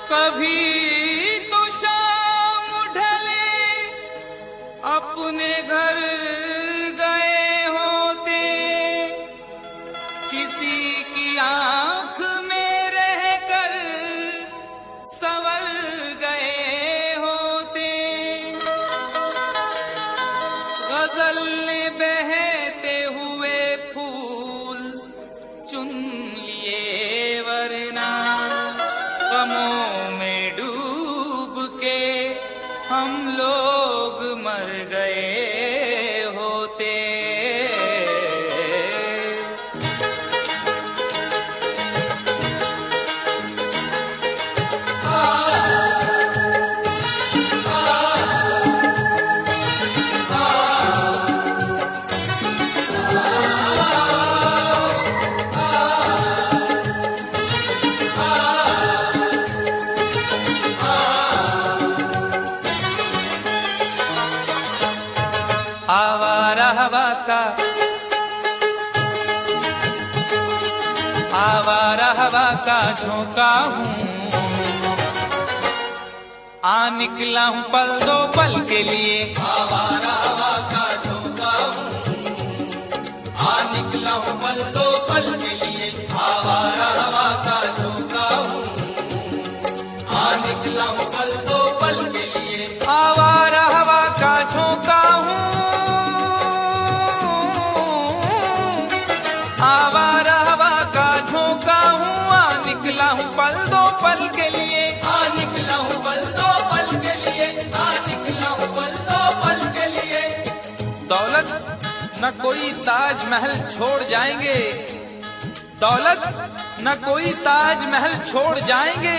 कभी तो शाम ढले अपने घर गए होते, किसी की आंख में रहकर संवर गए होते। गजल ने बहते हुए फूल चुन लिए, वरना गमों में डूब के हम लोग मर गए होते। आवारा हवा का झोंका हूँ, आ निकला हूँ पल दो पल के लिए। आवारा हवा का झोंका हूँ, आ निकला हूँ पल दो पल के लिए। आवारा हवा का झोंका हूँ, आ निकला हूँ पल दो पल के लिए। आवारा हवा का झोंका हूँ, आवारा हवा का झोंका हूँ, आ निकला हूँ पल दो पल के लिए। आ निकला हूँ पल दो पल के लिए, आ निकला हूँ पल दो पल के लिए। दौलत न कोई ताजमहल छोड़ जाएंगे, दौलत न कोई ताजमहल छोड़ जाएंगे,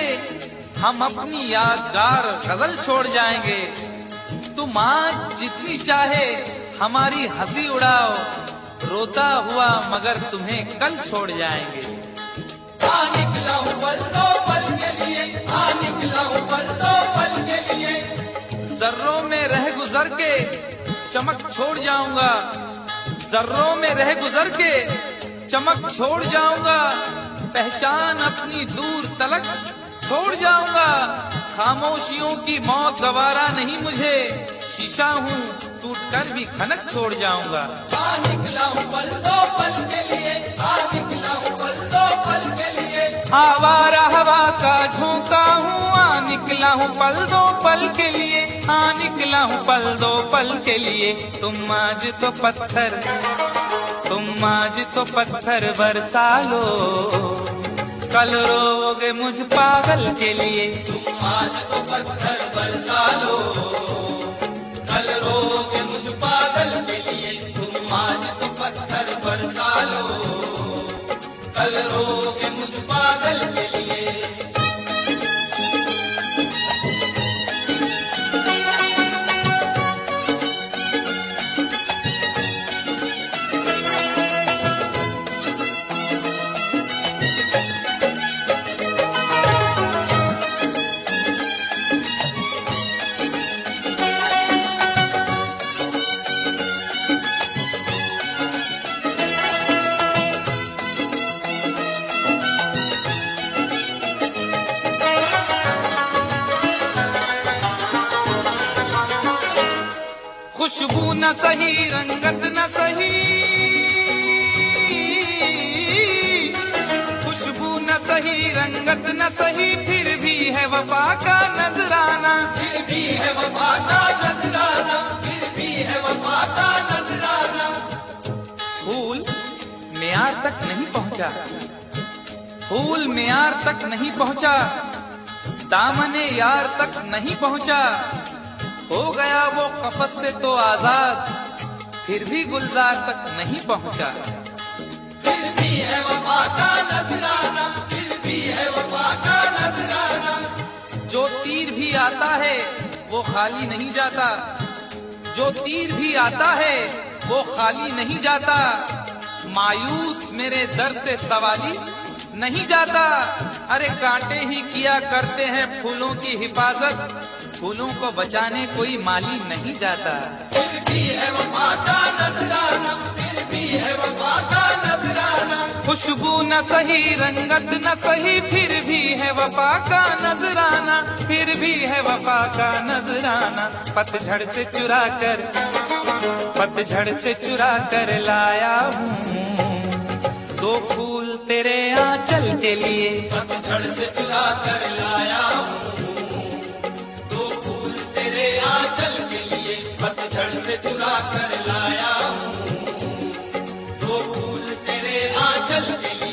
हम अपनी यादगार गजल छोड़ जाएंगे। तुम आज जितनी चाहे हमारी हंसी उड़ाओ, रोता हुआ मगर तुम्हें कल छोड़ जाएंगे। आ निकला हूँ पल दो पल के लिए, आ निकला हूँ पल दो पल के लिए। जर्रों में रह गुजर के चमक छोड़ जाऊंगा, जर्रों में रह गुजर के चमक छोड़ जाऊंगा, पहचान अपनी दूर तलक छोड़ जाऊंगा। खामोशियों की मौत गवारा नहीं मुझे, शीशा हूँ टूट कर भी खनक छोड़ जाऊंगा। आ निकला हूँ पल दो पल के लिए, आ निकला हूँ पल दो पल के लिए। आवारा हवा का झोंका हूँ, आ निकला हूँ पल दो पल के लिए, आ निकला हूँ पल दो पल के लिए। तुम आज तो पत्थर, तुम आज तो पत्थर बरसा लो, कल रोओगे मुझ पागल के लिए। तुम आज तो पत्थर बरसा लो, कल रोगे मुझ पागल के लिए। तुम आज तो पत्थर बरसा लो, कल रोगे मुझ पागल के लिए। खुशबू न सही, रंगत न सही, खुशबू न सही, रंगत न सही, फिर भी है वफा का नजराना। फिर भी है वफा का नजराना, फिर भी है वफा का नजराना। फूल मियार तक नहीं पहुंचा, फूल मियार तक नहीं पहुंचा, दामने यार तक नहीं पहुंचा, हो गया वो कफस से तो आजाद, फिर भी गुलजार तक नहीं पहुंचा। फिर भी है वफा का नजराना, फिर भी है वफा का नजराना। जो तीर भी आता है वो खाली नहीं जाता, जो तीर भी आता है वो खाली नहीं जाता, मायूस मेरे दर से सवाली नहीं जाता। अरे कांटे ही किया करते हैं फूलों की हिफाजत, फूलों को बचाने कोई माली नहीं जाता। फिर भी है वफा का नजराना, फिर भी है वफा का नजराना। खुशबू न सही, रंगत न सही, फिर भी है वफा का नजराना, फिर भी है वफा का नजराना। पतझड़ से चुरा कर लाया हूँ दो फूल तेरे आंचल के लिए। पतझड़ से चुरा कर लाया हूँ दो फूल तेरे आंचल के लिए। पतझड़ से चुरा कर लाया हूँ दो फूल तेरे आंचल के लिए।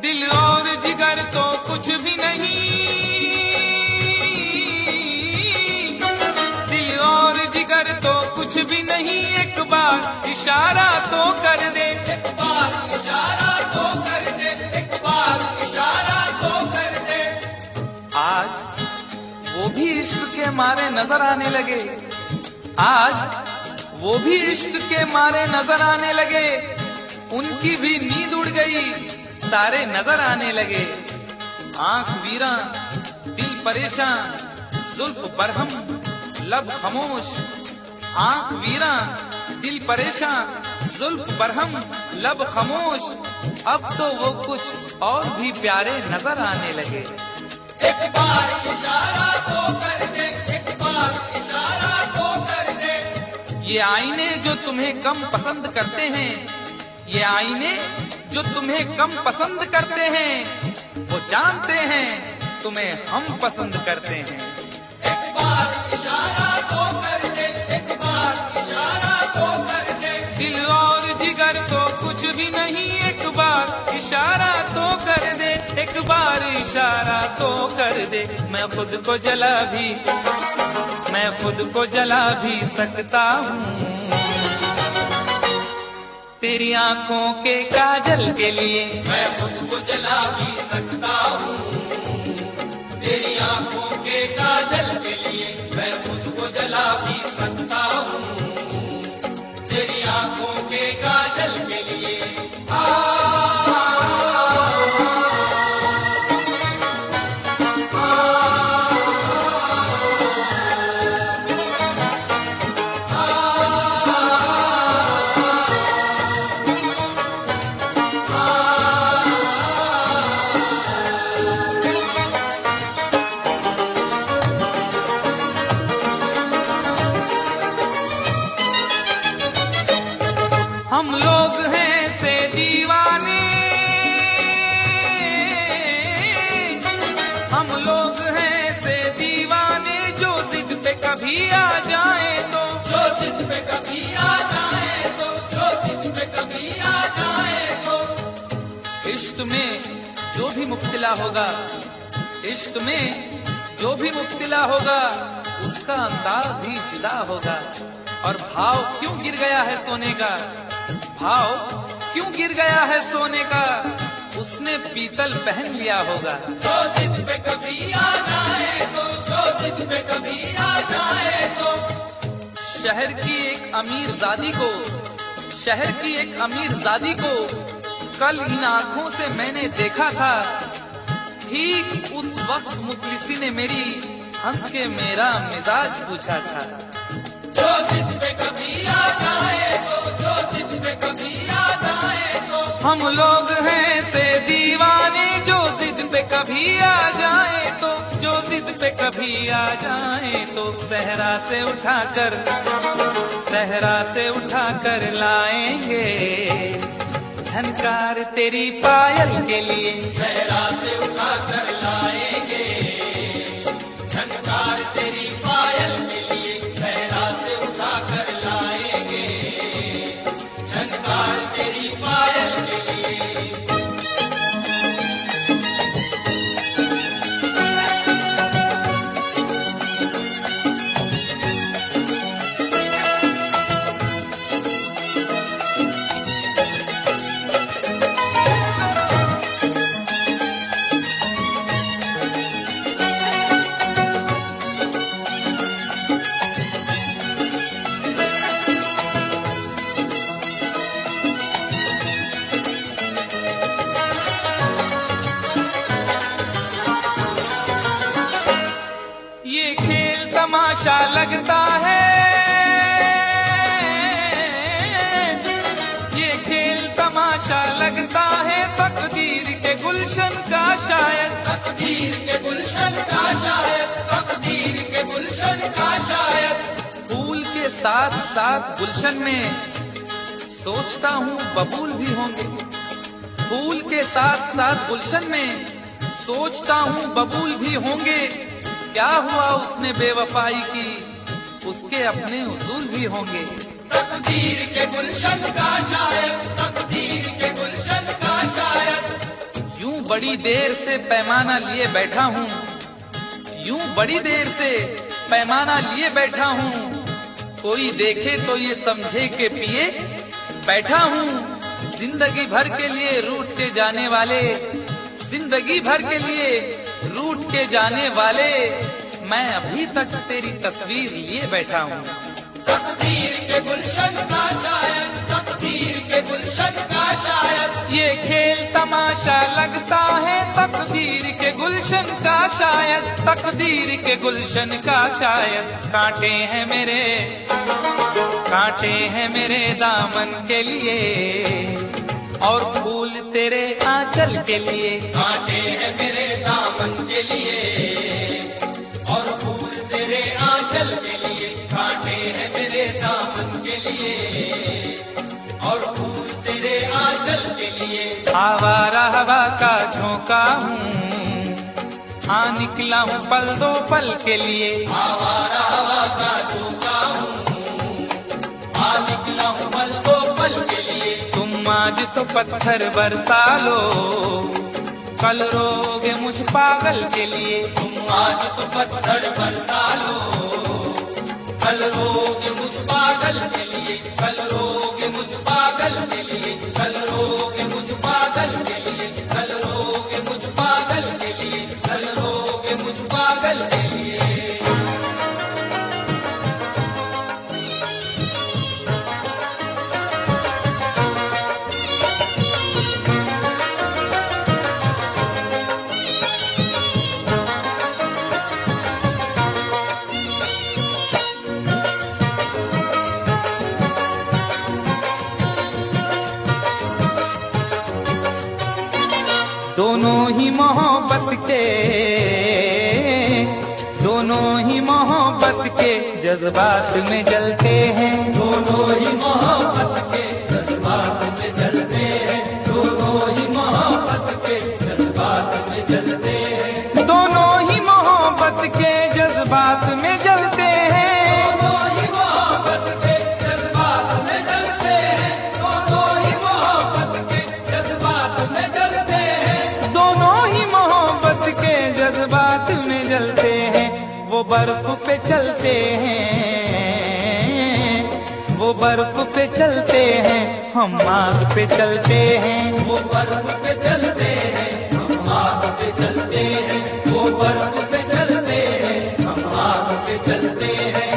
दिल और जिगर तो कुछ भी नहीं, दिल और जिगर तो कुछ भी नहीं, एक बार इशारा तो कर दे। एक बार इशारा तो कर दे, एक बार इशारा तो कर दे। आज वो भी इश्क के मारे नजर आने लगे, आज वो भी इश्क के मारे नजर आने लगे। उनकी भी नींद उड़ गई, तारे नजर आने लगे। आंख वीरा दिल परेशान, जुल्फ बरहम लब खामोश। आंख वीरा दिल परेशान, जुल्फ बरहम लब खामोश। अब तो वो कुछ और भी प्यारे नजर आने लगे। एक बार इशारा तो कर दे, एक बार इशारा तो कर दे। ये आईने जो तुम्हें कम पसंद करते हैं, ये आईने जो तुम्हें कम पसंद करते हैं, वो जानते हैं तुम्हें हम पसंद करते हैं। एक बार इशारा तो कर दे, एक बार इशारा तो कर दे। दिल और जिगर तो कुछ भी नहीं, एक बार इशारा तो कर दे, एक बार इशारा तो कर दे। मैं खुद को जला भी सकता हूँ तेरी आंखों के काजल के लिए। मैं खुद को जला भी सकता हूँ तेरी आंखों के काजल के लिए। मैं खुद को जला भी सकता हूँ तेरी आंखों के काजल के लिए। हम लोग हैं से दीवाने, हम लोग हैं से दीवाने, जो जिद पे कभी आ जाए तो, जो जिद पे कभी आ जाए तो, जो जिद पे कभी आ जाए तो। इश्क में जो भी मुब्तला होगा, इश्क में जो भी मुब्तला होगा, उसका अंदाज ही जुदा होगा। और भाव क्यों गिर गया है सोने का, भाव क्यों गिर गया है सोने का, उसने पीतल पहन लिया होगा। जो जिद पे कभी आ जाए तो, जो जिद पे कभी आ जाए तो। शहर की एक अमीर जादी को, शहर की एक अमीर जादी को कल इन आंखों से मैंने देखा था। ठीक उस वक्त मुखलिसी ने मेरी हंस के मेरा मिजाज पूछा था। जो जिद पे कभी आ जाए तो, जो जिद पे कभी आ जाए तो। हम लोग हैं से दीवाने, जो जिद पे कभी आ जाए तो, जो जिद पे कभी आ जाए तो। सहरा से उठाकर लाएंगे झनकार तेरी पायल के लिए। सहरा से उठा कर लाएंगे झनकार तेरी पायल के लिए। सहरा से उठा कर लाएंगे झनकार तेरी पायल के लिए। तमाशा लगता है, ये खेल तमाशा लगता है, तकदीर के गुलशन का शायद, तकदीर के गुलशन का शायद, तकदीर के गुलशन का शायद। फूल के साथ साथ गुलशन में सोचता हूँ बबूल भी होंगे। फूल के साथ साथ गुलशन में सोचता हूँ बबूल भी होंगे। क्या हुआ उसने बेवफाई की, उसके अपने उसूल भी होंगे। तकदीर के गुलशन का शायद, तकदीर के गुलशन का शायद। यूं बड़ी देर से पैमाना लिए बैठा हूँ, यूं बड़ी देर से पैमाना लिए बैठा हूँ, कोई देखे तो ये समझे के पिए बैठा हूँ। जिंदगी भर के लिए रूठ के जाने वाले, जिंदगी भर के लिए रूठ के जाने वाले, मैं अभी तक तेरी तस्वीर लिए बैठा हूँ। तकदीर के गुलशन का शायद, तकदीर के गुलशन का शायद। ये खेल तमाशा लगता है, तकदीर के गुलशन का शायद, तकदीर के गुलशन का शायद। कांटे हैं मेरे, कांटे हैं मेरे दामन के लिए, और फूल तेरे आंचल के लिए। कांटे हैं मेरे दामन के लिए, और फूल तेरे आंचल के लिए। कांटे हैं मेरे दामन के लिए, और फूल तेरे आंचल के लिए। आवारा हवा का झोंका हूँ, हाँ निकला हूँ पल दो पल के लिए। आवारा हवा का झोंका हूँ, हाँ निकला हूँ पल दो पल के लिए। तुम आज तो पत्थर बरसा लो, कल रोगे मुझ पागल के लिए। तुम आज तो पत्थर बरसा लो, कल रोगे मुझ पागल के लिए। कल रोगे मुझ पागल के लिए, कल रोगे मुझ पागल के लिए, कल रोगे मुझ पागल के लिए, कल रोगे मुझ पागल के लिए। दोनों ही मोहब्बत के, दोनों ही मोहब्बत के जज्बात में जलते हैं। दोनों ही मोहब्बत के जज्बात में जलते हैं, दोनों ही मोहब्बत के जज्बात में जलते हैं। दोनों ही मोहब्बत के जज्बात में जलते हैं। दोनों ही मोहब्बत के जज्बात में जलते हैं, दोनों ही मोहब्बत के जज्बात में जलते हैं। दोनों ही मोहब्बत के जज्बात में जलते हैं। वो बर्फ पे चलते हैं, वो बर्फ पे चलते हैं, हम आग पे चलते हैं। वो बर्फ पे चलते हैं, हम आग पे चलते हैं। वो बर्फ पे चलते हैं, हम आग पे चलते हैं।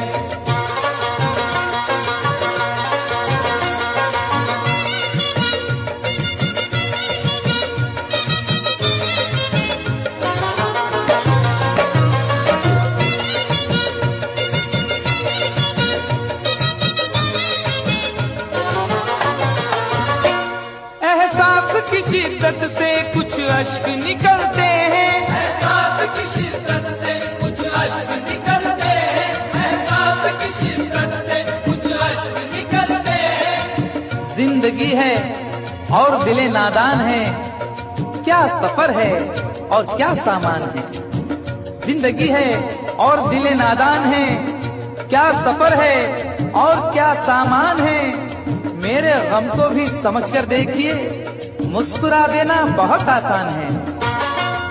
एहसास की शिद्दत से कुछ अश्क निकलते हैं, एहसास की शिद्दत से कुछ अश्क निकलते हैं, एहसास की शिद्दत से कुछ अश्क निकलते हैं। जिंदगी है और दिले नादान है, क्या सफर है और क्या सामान है। जिंदगी है और दिले नादान है, क्या सफर है और क्या सामान है। मेरे गम को भी समझकर देखिए, मुस्कुरा देना बहुत आसान है।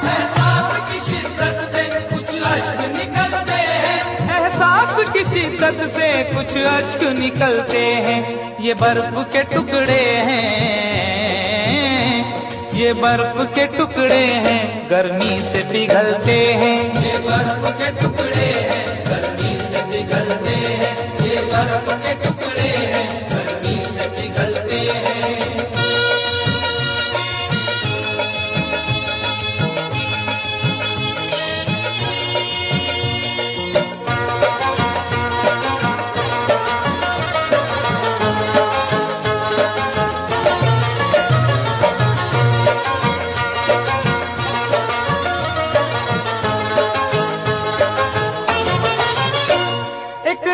एहसास की शिद्दत से कुछ अश्क निकलते हैं, एहसास की शिद्दत से कुछ अश्क निकलते हैं। ये बर्फ के टुकड़े हैं, ये बर्फ के टुकड़े हैं, गर्मी से पिघलते हैं। ये बर्फ के टुकड़े हैं, गर्मी से पिघलते हैं। ये बर्फ के टुकड़े हैं, गर्मी से पिघलते हैं।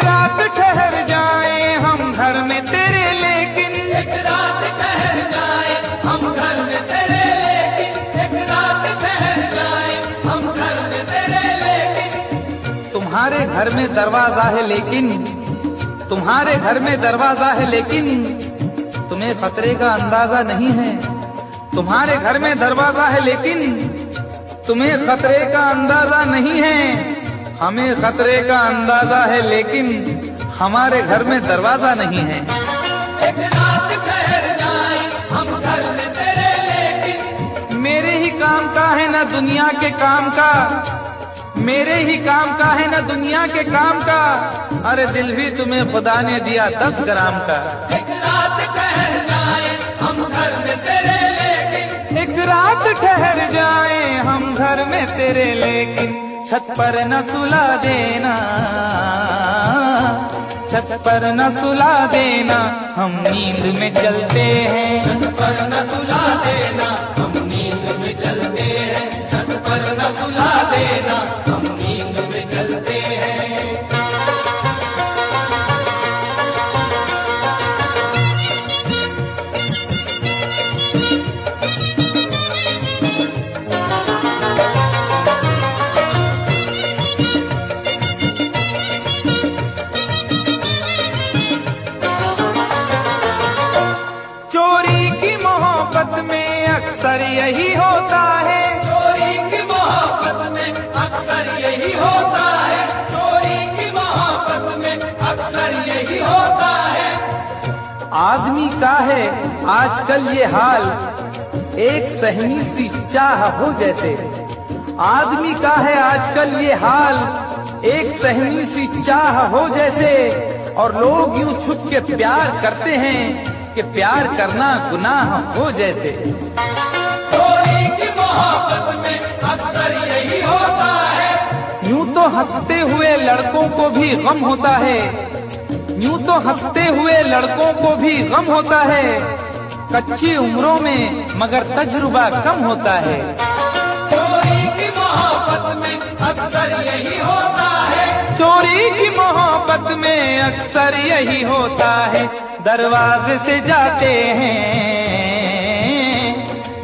रात ठहर जाए हम घर में तेरे लेकिन, एक रात ठहर जाए हम घर में तेरे लेकिन, एक रात ठहर जाए हम घर में तेरे लेकिन। तुम्हारे घर में दरवाजा है लेकिन, तुम्हारे घर में दरवाजा है लेकिन तुम्हें खतरे का अंदाजा नहीं है। तुम्हारे घर में दरवाजा है लेकिन तुम्हें खतरे का अंदाजा नहीं है। हमें खतरे का अंदाजा है लेकिन हमारे घर में दरवाजा नहीं है। एक रात ठहर जाए हम घर में तेरे लेकिन, मेरे ही काम का है ना दुनिया के काम का, मेरे ही काम का है ना दुनिया के काम का। अरे दिल भी तुम्हें खुदा ने दिया 10 ग्राम का। एक रात ठहर जाए हम घर में तेरे लेकिन, एक रात ठहर जाए हम घर में तेरे लेकिन छत पर न सुला देना, छत पर न सुला देना हम नींद में चलते हैं। छत पर न सुला देना हम नींद में चलते हैं, छत पर न सुला देना हम नींद में चलते हैं। चोरी की मोहब्बत में अक्सर यही होता है, चोरी की मोहब्बत में अक्सर यही होता है, चोरी की मोहब्बत में अक्सर यही होता है। आदमी का है आजकल ये हाल, एक सहनी सी चाह हो जैसे। आदमी का है आजकल ये हाल, एक सहनी सी चाह हो जैसे। और लोग यूं छुप के प्यार करते हैं कि प्यार करना गुनाह हो जैसे। चोरी की मोहब्बत में अक्सर यही होता है। यूं तो हंसते हुए लड़कों को भी गम होता है, यूं तो हंसते हुए लड़कों को भी गम होता है। कच्ची उम्रों में मगर तजुर्बा कम होता है। चोरी की मोहब्बत में अक्सर यही होता है, चोरी की मोहब्बत में अक्सर यही होता है। दरवाजे से जाते हैं,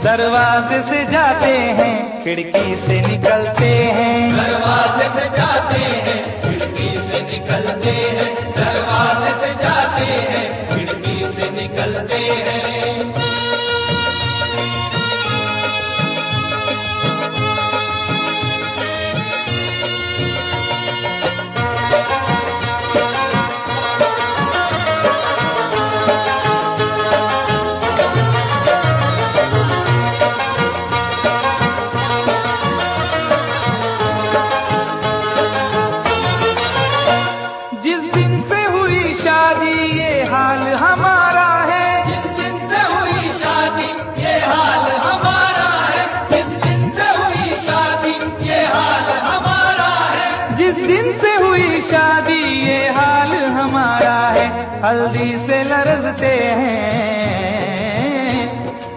दरवाजे से जाते हैं, खिड़की से निकलते हैं। दरवाजे से जाते हैं खिड़की से निकलते हैं, दरवाजे से जाते हैं खिड़की से निकलते हैं। जिस दिन से हुई शादी ये हाल हमारा है, जिस दिन से हुई शादी ये हाल हमारा है, जिस दिन से हुई शादी ये हाल हमारा है। जिस दिन से हुई शादी ये हाल हमारा है। हल्दी से लरजते हैं,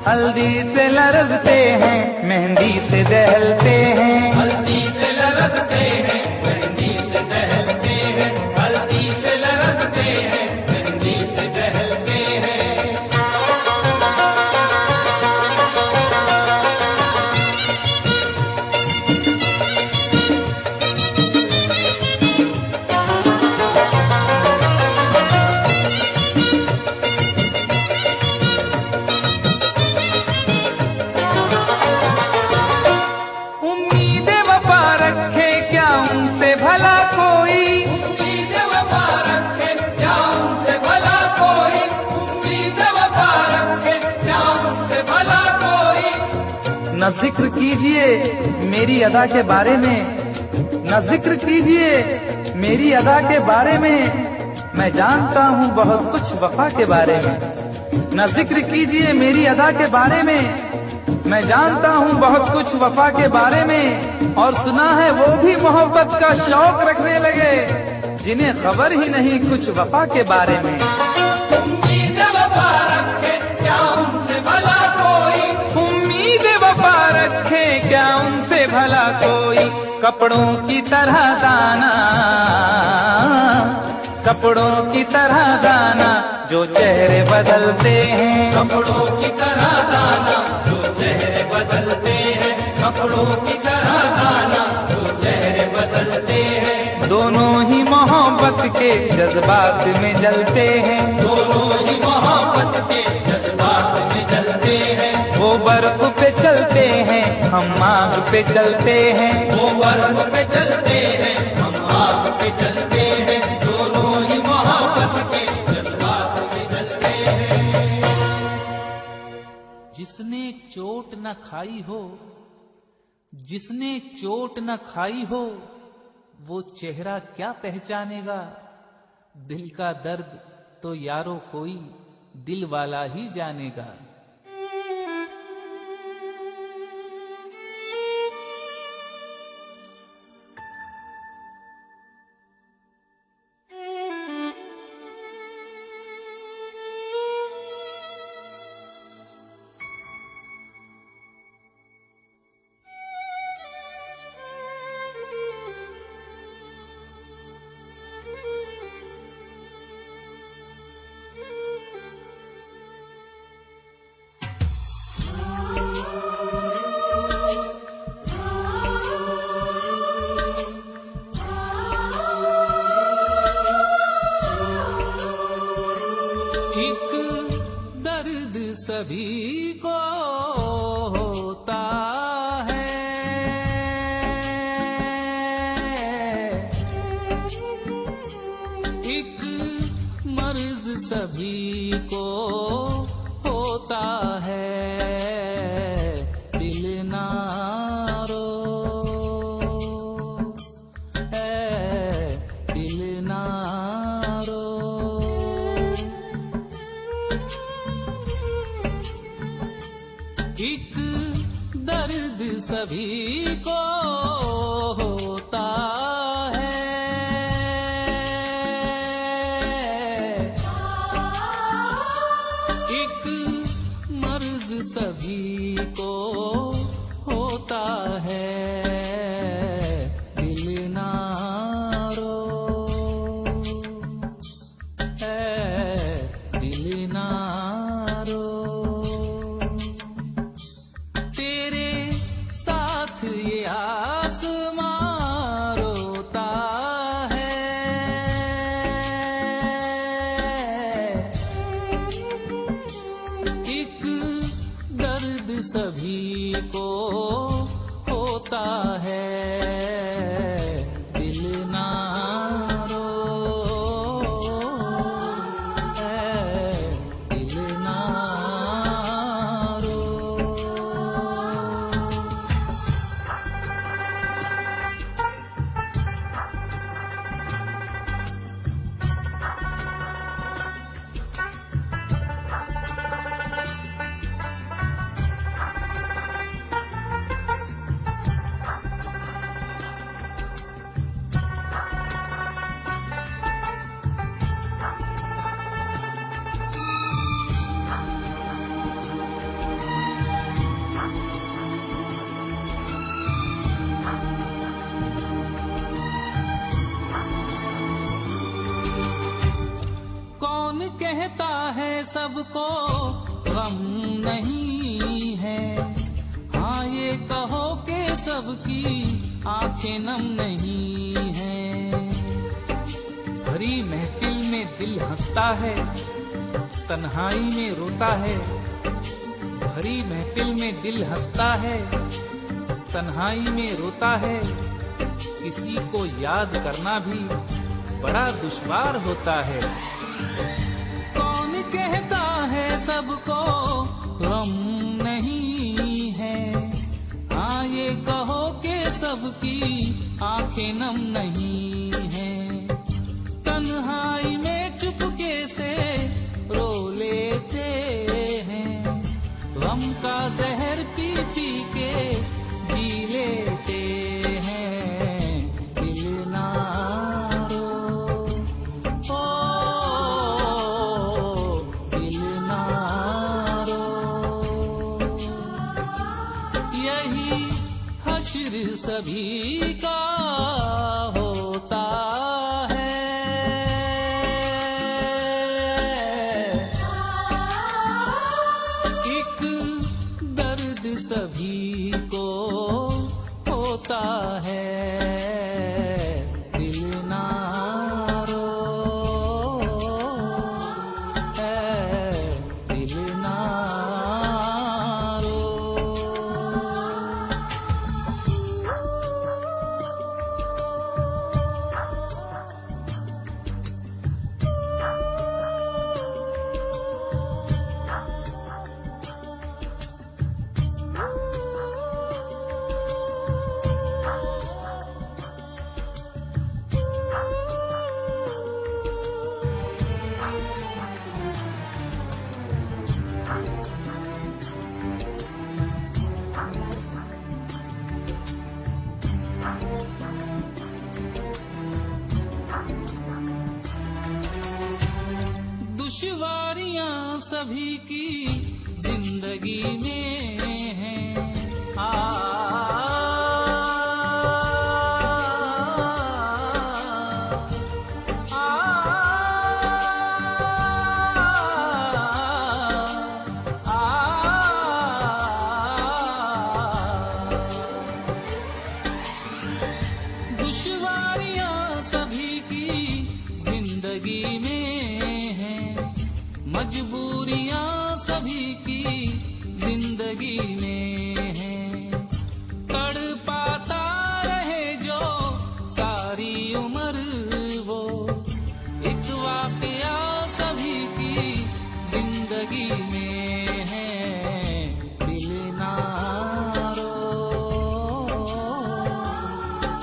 हल्दी से लरजते हैं, मेहंदी से दहलते हैं। हल्दी से लरजते हैं मेहंदी से दहलते हैं, हल्दी से लरजते हैं मेहंदी से दहलते हैं। उम्मीद वफा रखे क्या उनसे भला कोई, उम्मीद वफा रखे क्या उनसे भला कोई, उम्मीद वफा रखे क्या उनसे भला कोई। न जिक्र कीजिए मेरी अदा के बारे में, न जिक्र कीजिए मेरी अदा के बारे में। मैं जानता हूँ बहुत कुछ वफा के बारे में। न जिक्र कीजिए मेरी अदा के बारे में, मैं जानता हूँ बहुत कुछ वफा के बारे में। और सुना है वो भी मोहब्बत का शौक रखने लगे जिन्हें खबर ही नहीं कुछ वफा के बारे में। उम्मीद वफा रखे क्या उनसे भला कोई, उम्मीद वफा रखे क्या उनसे भला कोई। कपड़ों की तरह दाना, कपड़ों की तरह दाना जो चेहरे बदलते हैं, कपड़ों की तरह दाना जो चेहरे बदलते हैं, कपड़ों की तरह दाना जो चेहरे बदलते हैं। दोनों ही मोहब्बत के जज्बात में जलते हैं, दोनों ही मोहब्बत के जज्बात में जलते हैं। वो बर्फ पे चलते हैं, हम आग पे चलते हैं। वो बर्फ पे चलते हैं, हम आग पे चलते हैं। दोनों ही मोहब्बत के जज्बात में जलते हैं। जिसने चोट न खाई हो, जिसने चोट न खाई हो, वो चेहरा क्या पहचानेगा। दिल का दर्द तो यारो कोई दिल वाला ही जानेगा। एक दर्द सभी को होता है, एक मर्ज सभी को होता है। दिल ना रो दिल ना रो। एक दर्द सभी को होता है, एक मर्ज सभी को होता है। दिल ना रो दिल ना रो। तेरे साथ ये आसमां रोता है, एक दर्द सभी को होता है। दिल ना रो दिल ना रो। कौन कहता है सबको गम नहीं है। हाँ ये कहो कि सबकी आंखें नम नहीं है। भरी महफिल में दिल हंसता है, तन्हाई में रोता है। भरी महफिल में दिल हंसता है, तन्हाई में रोता है। किसी को याद करना भी बड़ा दुश्वार होता है। कौन कहता है सबको गम नहीं है। हाँ ये कहो कि सबकी आंखें नम नहीं है। तन्हाई में चुपके से रो लेते हैं, गम का जहर पी पी के जी लेते हैं। दिल ना हश्र सभी का होता है। सभी की जिंदगी में है। दुश्वारियां सभी की जिंदगी में है, मजबूरियां सभी की जिंदगी में है। तड़पाता रहे जो सारी उम्र वो एक वाकया सभी की जिंदगी में है। दिल ना रो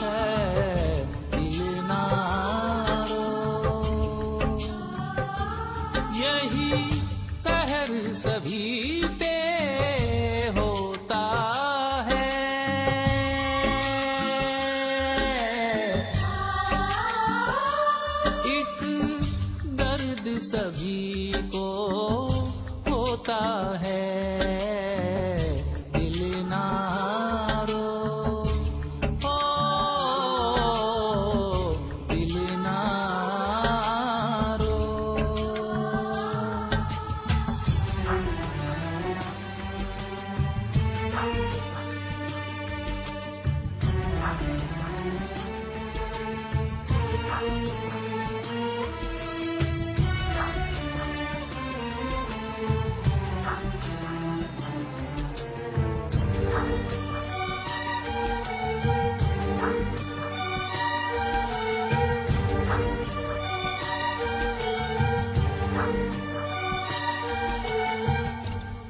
है, दिल ना रो, यही कहर सभी पे होता है। एक दर्द सभी को होता है। दिल ना रो, ओ दिल ना रो।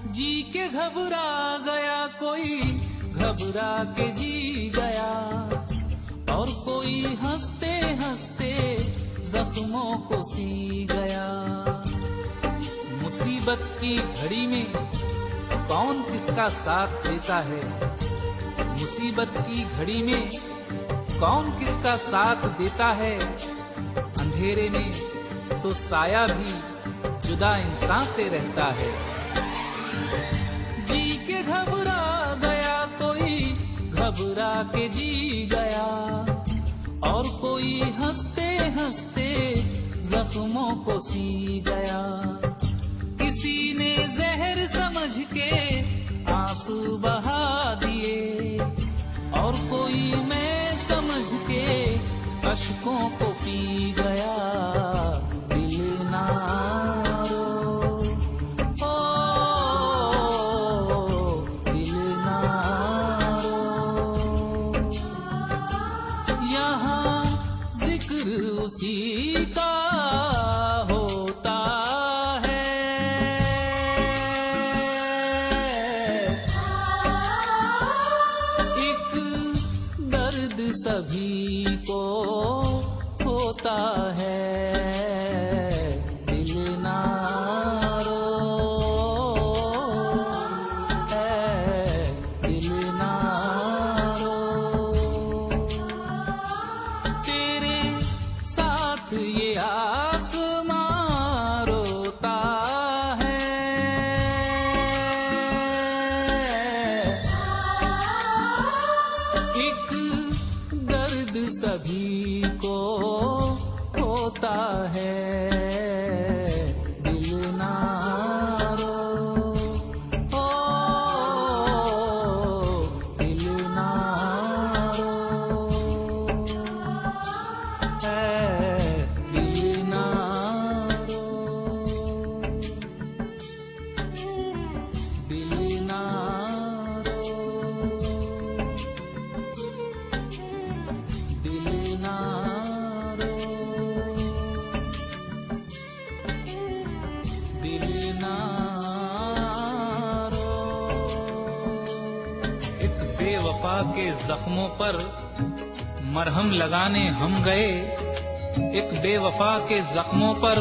जी के घबरा गया कोई, घबरा के जी गया, और कोई हंसते हंसते जख्मों को सी गया। मुसीबत की घड़ी में कौन किसका साथ देता है? मुसीबत की घड़ी में कौन किसका साथ देता है? अंधेरे में तो साया भी जुदा इंसान से रहता है। जी के घबरा गया कोई, घबरा के जी गया, और कोई हंसते हंसते जख्मों को सी गया। किसी ने जहर समझ के आंसू बहा दिए, और कोई मैं समझ के अश्कों को पी गया। दिल ना रो, ओ दिल ना रो, यहाँ जिक्र उसी का होता है। एक दर्द सभी को होता है। दिल ना रो है, दिल ना रो, तेरे साथ ये आसमां रोता है। एक दर्द सभी को होता है। दिल ना रो, ओ दिल ना रो है, दिल ना रो, दिल ना रो, दिल ना रो, दिल ना रो। एक बेवफा के जख्मों पर मरहम लगाने हम गए। एक बेवफा के जख्मों पर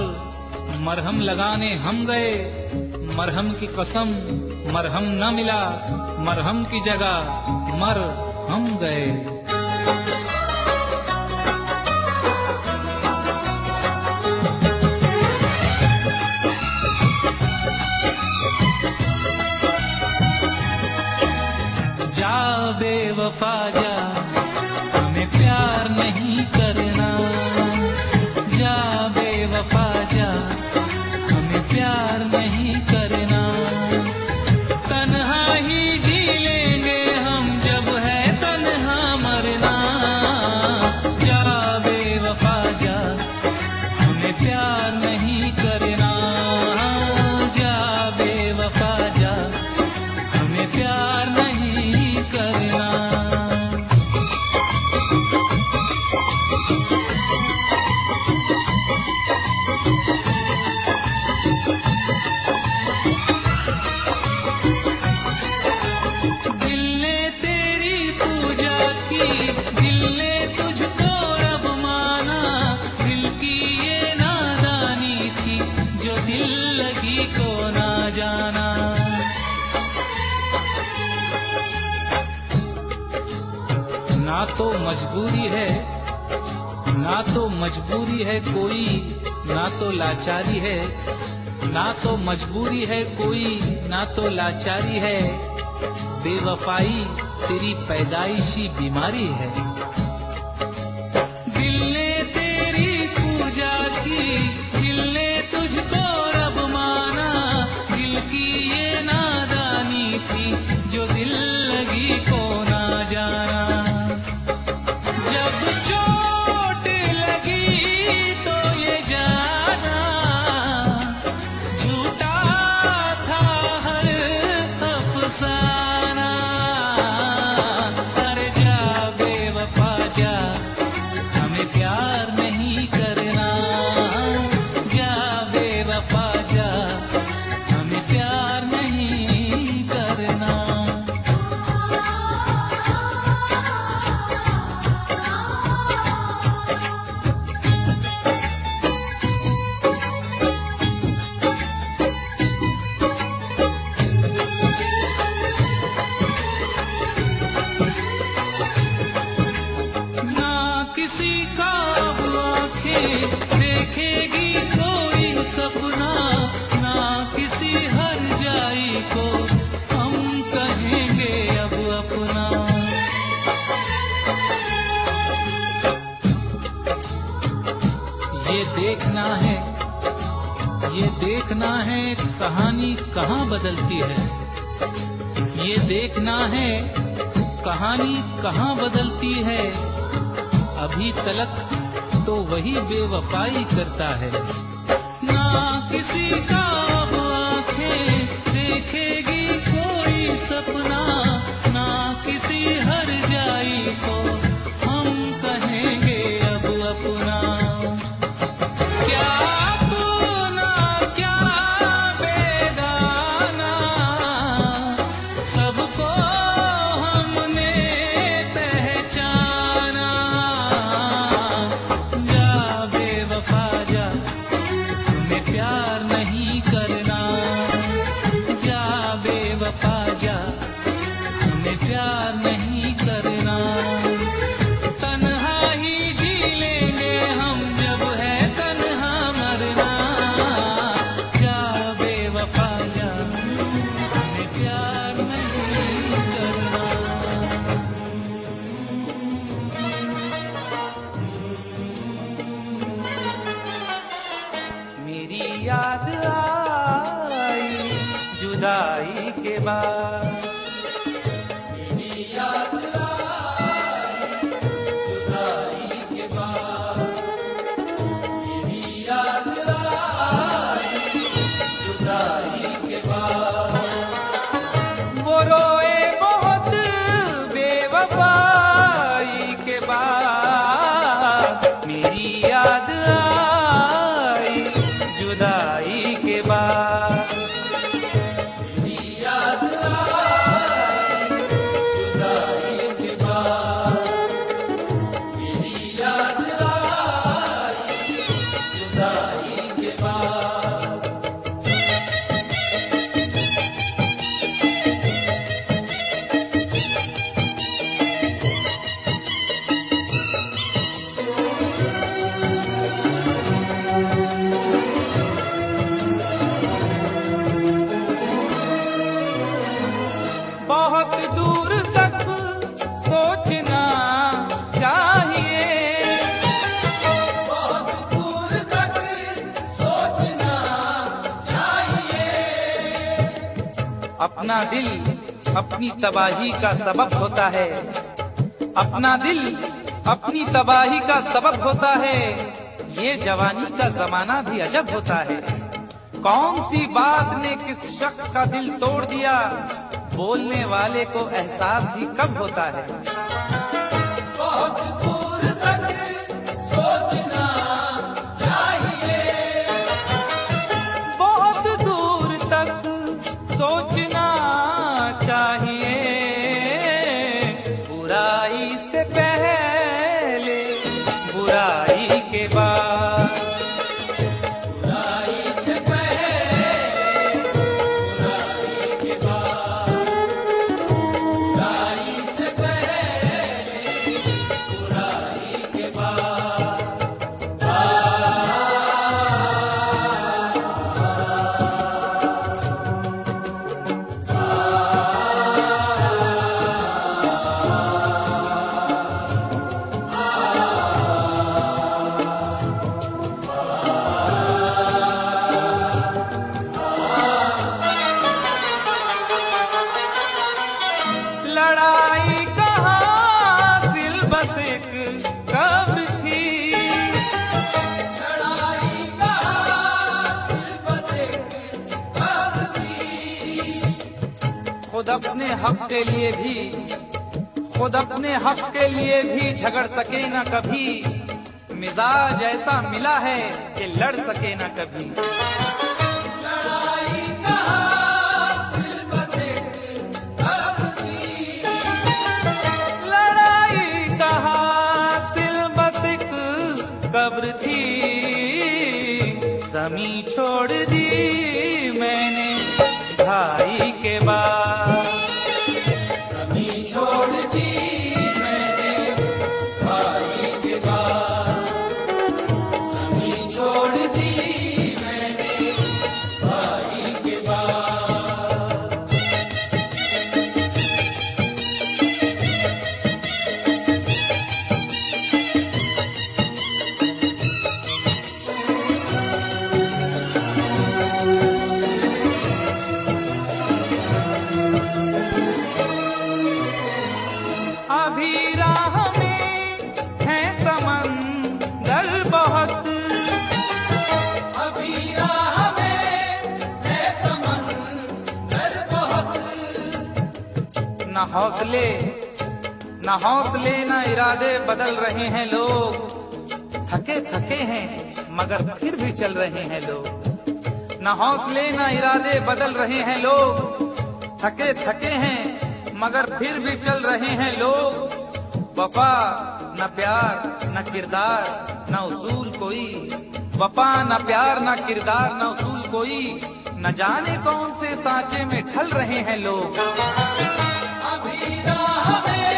मरहम लगाने हम गए। मरहम की कसम मरहम न मिला, मरहम की जगह मर हम गए। बेवफा जा, हमें प्यार नहीं करना। जा बेवफा जा, हमें प्यार नहीं करना। तन्हा ही जी लेंगे हम, जब है तन्हा मरना। जा बेवफा जा, हमें प्यार नहीं करना। जा बेवफा जा, हमें प्यार नहीं करना। दिल ने तेरी पूजा की, दिल ने तुझको रब माना। दिल की ये नादानी थी, जो दिल लगी को ना जाना। ना तो मजबूरी है, ना तो मजबूरी है कोई, ना तो लाचारी है। ना तो मजबूरी है कोई, ना तो लाचारी है। बेवफाई तेरी पैदाइशी बीमारी है। दिल ने तेरी पूजा की, दिल ने तुझको रब माना। दिल की ये नादानी थी, जो दिल लगी को ना जाना। जब चोट लगी तो ये जाना, झूठा था हर अफसाना। अरे जा बेवफा जा, हमें प्यार नहीं करना। जा बेवफा जा, हमें प्यार नहीं करना। ना किसी का अब आंखें देखेगी कोई सपना। ना किसी हर जाई को हम कहेंगे अब अपना। ये देखना है कहानी कहाँ बदलती है। ये देखना है कहानी कहाँ बदलती है। अभी तलक तो वही बेवफाई करता है। ना किसी का अब आंखें देखेगी कोई सपना। ना किसी हर जाई को हम कहेंगे अब अपना। क्या अपना क्या बेगाना, सबको हमने पहचाना। जा बेवफा जा, हमें प्यार नहीं करना। जा बेवफा जा, हमें प्यार नहीं करना। तन्हा ही जी लेंगे हम, जब है तन्हा मरना। जा बेवफा जा, हमें प्यार नहीं करना। मेरी याद आई जुदाई के बाद। मेरी याद आई जुदाई के बाद। मेरी याद आई जुदाई के बाद। वो रोए बहुत बेवफाई के बाद। मेरी याद आई जुदाई के बाद। मेरी याद आई अपना दिल अपनी तबाही का सबब होता है। अपना दिल अपनी तबाही का सबब होता है। ये जवानी का जमाना भी अजब होता है। कौन सी बात ने किस शख्स का दिल तोड़ दिया, बोलने वाले को एहसास ही कब होता है। बहुत दूर तक सोचना चाहिए, बहुत दूर तक सोचना चाहिए। बुराई से पहले बुराई के बाद, बुराई से पहले बुराई के बाद, बुराई से पहले बुराई के बाद। लड़ाई कहाँ दिल बस एक कब थी। लड़ाई का हासिल बस एक कब थी। खुद अपने हक के लिए भी, खुद अपने हक के लिए भी झगड़ सके न कभी। मिजाज ऐसा मिला है कि लड़ सके न कभी। लड़ाई का हासिल बस एक कब थी। लड़ाई का हासिल बस एक कब्र थी। जमी छोड़ दी मैंने भाई के बाद। जमीन छोड़ दी मैंने भाई के बाद, जमीन छोड़ दी मैंने भाई के बाद। अभी राह में है समंदर बहुत, अभी राह में है समंदर बहुत। न हौसले न इरादे बदल रहे हैं लोग। थके थके हैं मगर फिर भी चल रहे हैं लोग। न हौसले न इरादे बदल रहे हैं लोग। थके थके हैं मगर फिर भी चल रहे हैं लोग। वफा न प्यार न किरदार न उसूल कोई। वफा न प्यार न किरदार न उसूल कोई। न जाने कौन से सांचे में ढल रहे हैं लोग। अभी राह में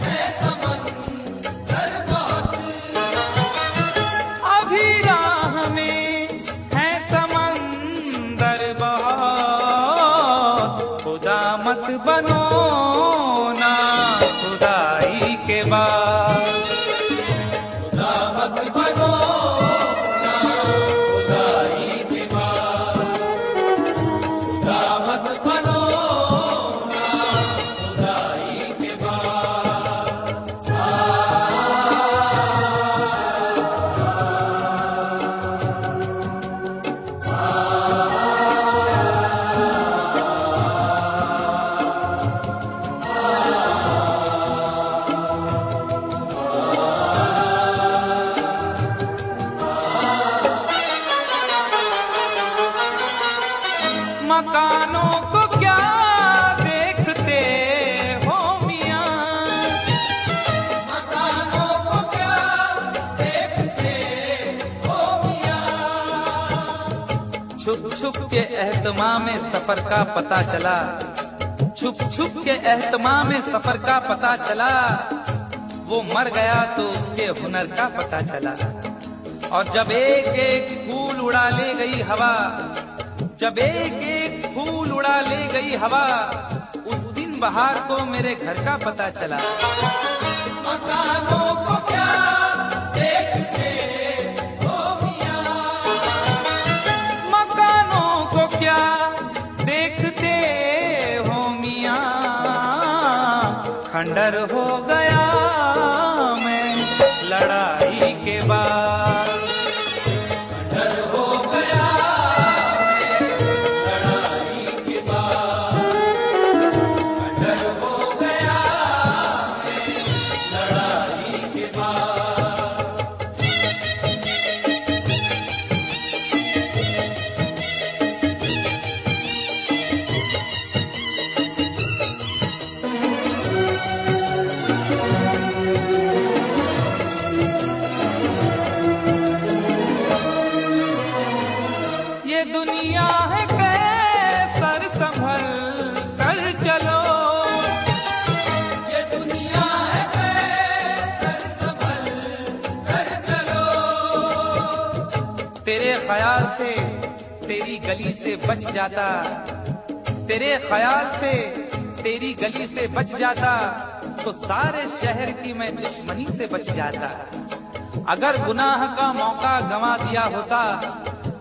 है समंदर बहुत, अभी राह में है समंदर बहुत। खुदा मत बनो ना खुदाई के बाद। खुदा मत बनो ना खुदाई के बाद, खुदा मत बनो ना खुदाई के बाद। मकानों को क्या देखते हो मियां। मकानों को क्या देखते हो मियां। छुप छुप के एहतमाम में सफर का पता चला। छुप छुप के एहतमाम में सफर का पता चला। वो मर गया तो उसके हुनर का पता चला। और जब एक एक फूल उड़ा ले गई हवा, जब एक एक फूल उड़ा ले गई हवा, उस दिन बहार को मेरे घर का पता चला। मकानों को क्या देखते हो मियां। मकानों को क्या देखते खंडहर हो गया मैं लड़ाई के बाद। डर हो गया लड़ाई के बाद, डर हो गया लड़ाई के बाद। ये दुनिया है कैसर संभल कर चलो, ये दुनिया है कैसर संभल कर चलो। तेरे ख्याल से तेरी गली से बच जाता, तेरे ख्याल से तेरी गली से बच जाता तो सारे शहर की मैं दुश्मनी से बच जाता। अगर गुनाह का मौका गंवा दिया होता,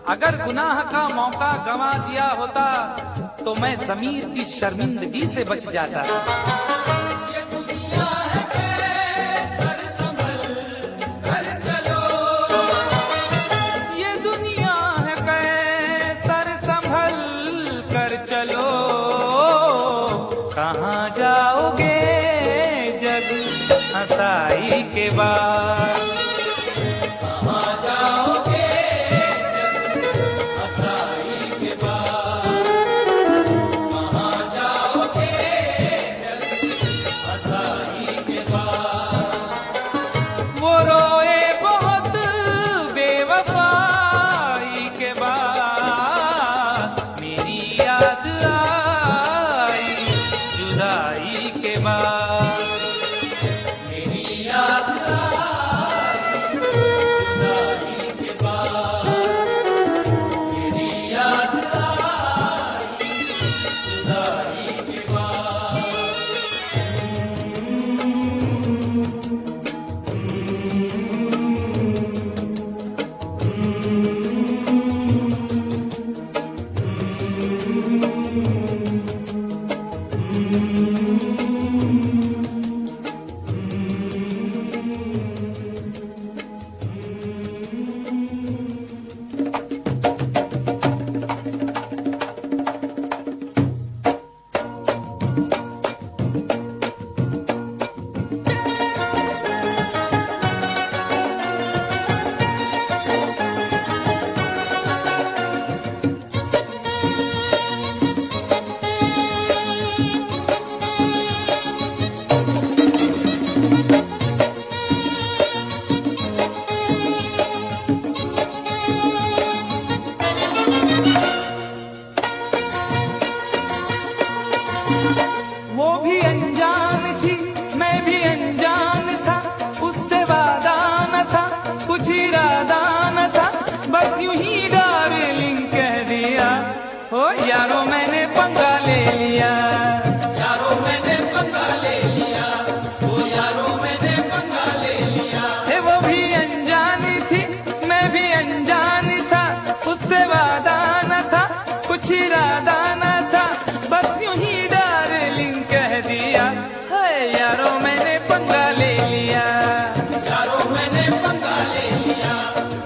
अगर गुनाह का मौका गंवा दिया होता तो मैं ज़मीर की शर्मिंदगी से बच जाता। ये दुनिया है कैसर संभल कर चलो, ये दुनिया है कैसर संभल कर चलो। कहाँ जाओगे जग हंसाई के बाद, कहाँ जाओगे हंसाई के बाद, कहाँ जाओगे हंसाई के बाद। वो रोए बहुत बेवफाई के बाद, मेरी याद आई जुदाई के बाद। मेरी याद आई जुदाई के बाद, मेरी याद आई जुदाई के बाद। वो भी अनजान थी मैं भी अनजान था, उससे वादा न था कुछ इरादा न था, बस यूं ही डार्लिंग कह दिया। हो यारो मैंने पंगा ले लिया, यारो मैंने पंगा ले लिया, ओ यारो मैंने पंगा ले लिया। हे वो भी अनजानी थी मैं भी अनजान था, उससे वादा न था कुछ इरादा न था, बस यूं ही डार्लिंग कह दिया। है यारो मैंने पंगा ले लिया, यारो मैंने पंगा ले लिया,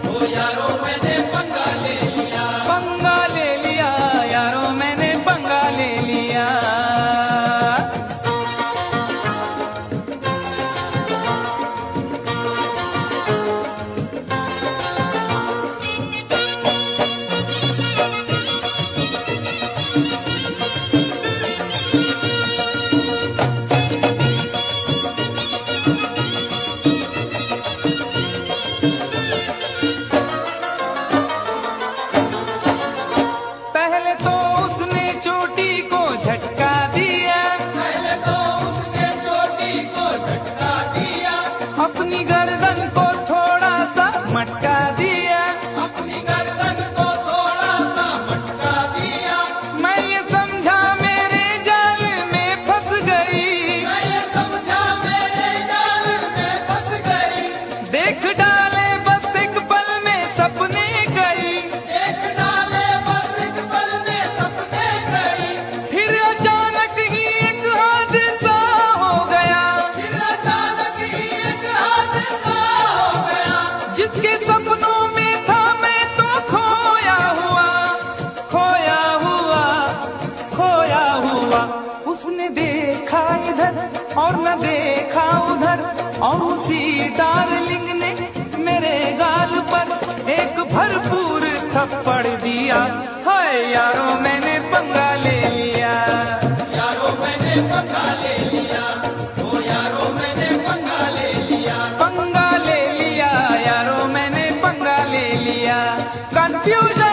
ओ यारो मैंने पंगा ले लिया। पंगा ले लिया यारो मैंने और उसी डार्लिंग ने मेरे गाल पर एक भरपूर थप्पड़ दिया। हाय यारों मैंने पंगा ले लिया, यारों मैंने पंगा ले लिया, ओ यारों मैंने पंगा ले लिया, पंगा ले लिया यारों मैंने पंगा ले लिया। कंफ्यूजन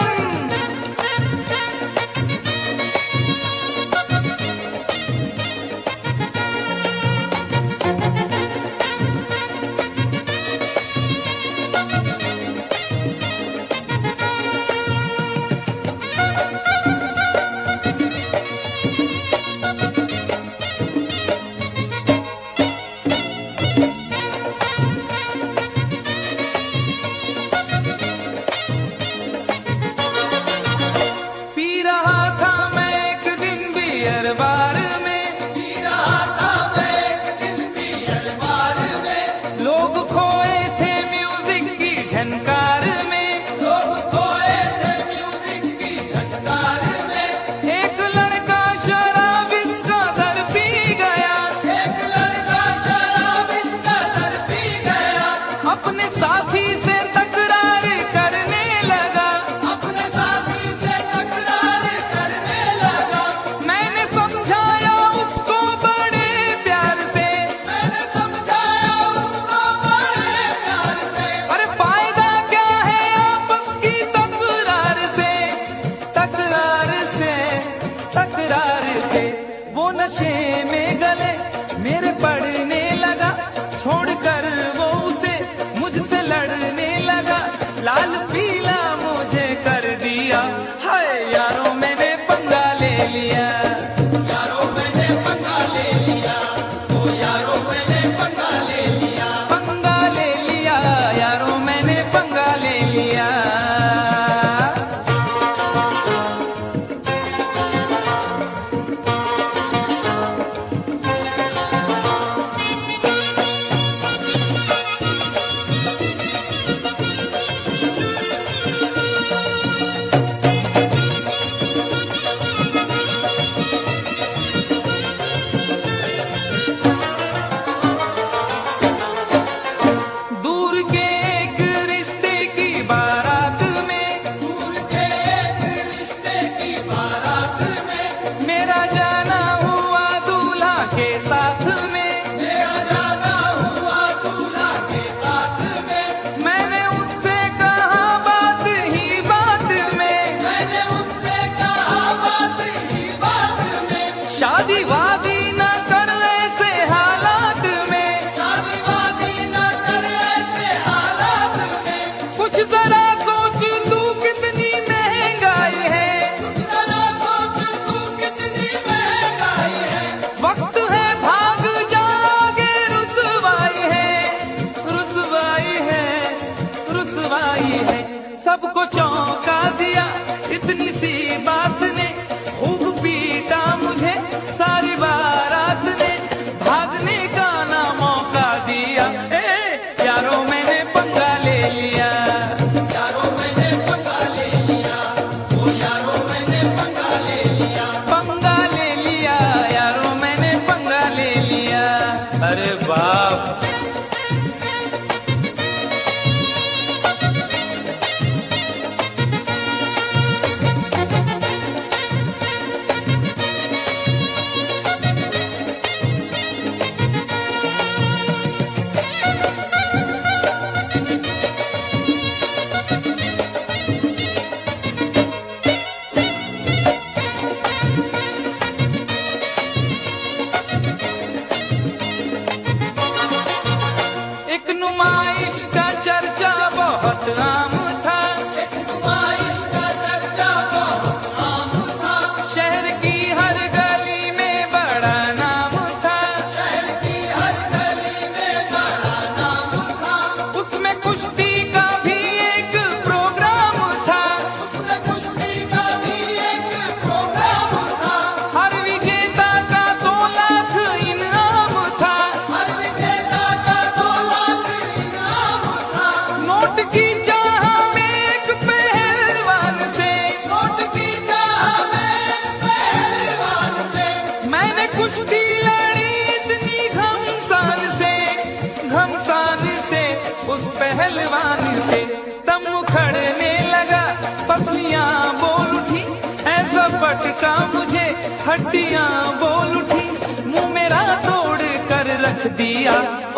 पटका मुझे, हड्डियां बोल उठी, मुंह मेरा तोड़ कर रख दिया।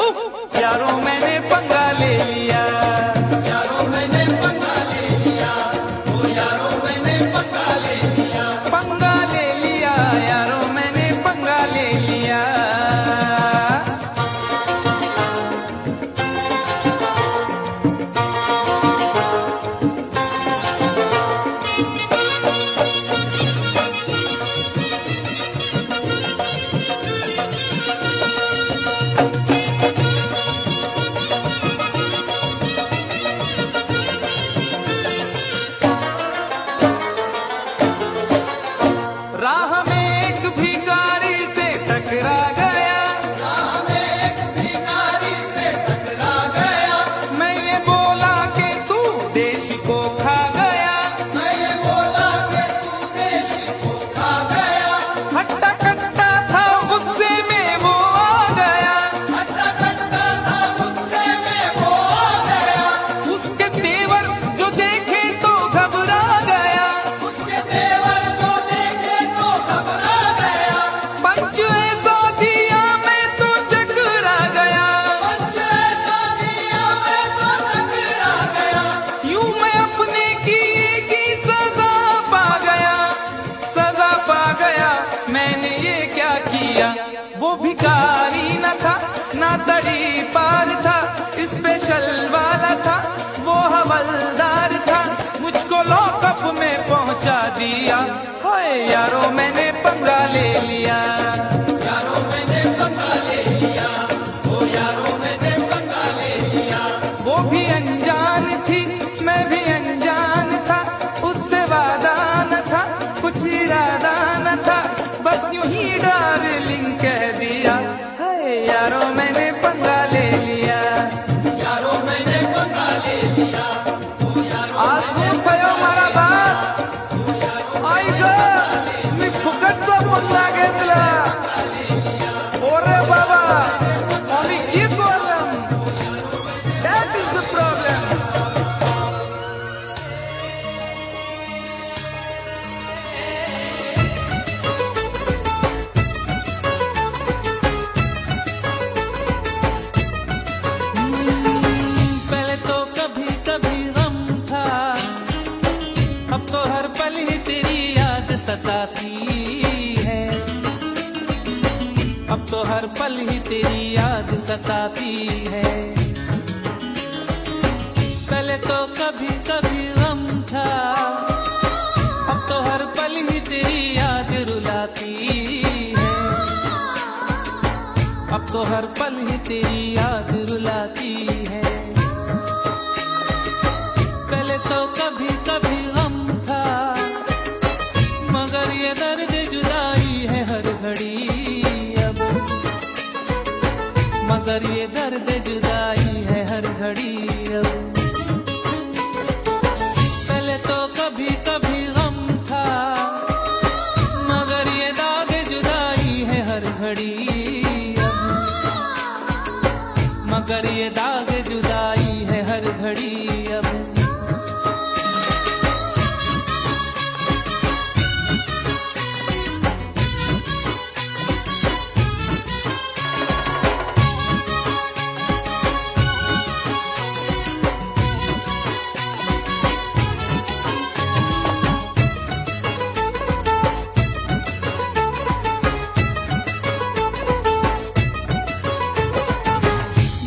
उफ यारों मैंने पंगा ले लिया, यारों मैंने पंगा ले लिया, ओ यारों मैंने पंगा ले लिया। पंगा ले लिया यारों मैंने पंगा ले लिया। राह में एक भिखारी से टकरा गया, राह में एक भिखारी से टकरा गया। मैं ये बोला कि तू देश को खा गया। मैं ये बोला कि तू देश को खा गया। हट्टा कट्टा था गुस्से में वो आ गया, हट्टा कट्टा था गुस्से में वो आ गया। उसके तेवर जो देखे तो घबरा गया। उसके तेवर जो देखे तो घबरा गया। पंच ऐसा दिया मैं तो चकरा गया, पंच ऐसा दिया मैं तो टकरा गया। यूं मैं अपने किए की सजा पा गया, सजा पा गया। मैंने ये क्या किया? वो भिखारी न था ना तड़ी पार था, स्पेशल वाला था वो हवलदार था, मुझको लॉकअप में पहुंचा दिया। हाय यारों मैंने पंगा ले लिया, यारों मैंने पंगा ले लिया, ओ यारों मैंने पंगा ले लिया। वो भी अनजान थी मैं भी अनजान था, उससे वादा न था कुछ इरादा न था, बस यूं ही डार्लिंग कह दिया। हाय यारों मैंने पंगा ले लिया, यारों मैंने पंगा ले लिया, ओ यारों आजू कयो मारा बात आई ग मी फुकटचा पंगा घेतला. ओरे बाबा आम्ही इक्वलम, that is the problem. पहले तो कभी कभी गम था, अब तो हर पल ही तेरी याद सताती है, अब तो हर पल ही तेरी याद सताती है। पहले तो कभी कभी गम था, अब तो हर पल ही तेरी याद रुलाती है, अब तो हर पल ही तेरी याद रुलाती है। पहले तो कभी कभी गम था, मगर ये दर्द जुदाई है हर घड़ी अब, मगर ये दर्द जुदाई है हर घड़ी अब। पहले तो कभी कभी गम था, मगर ये दाग जुदाई है हर घड़ी अब, मगर ये दाग जुदाई है हर घड़ी अब।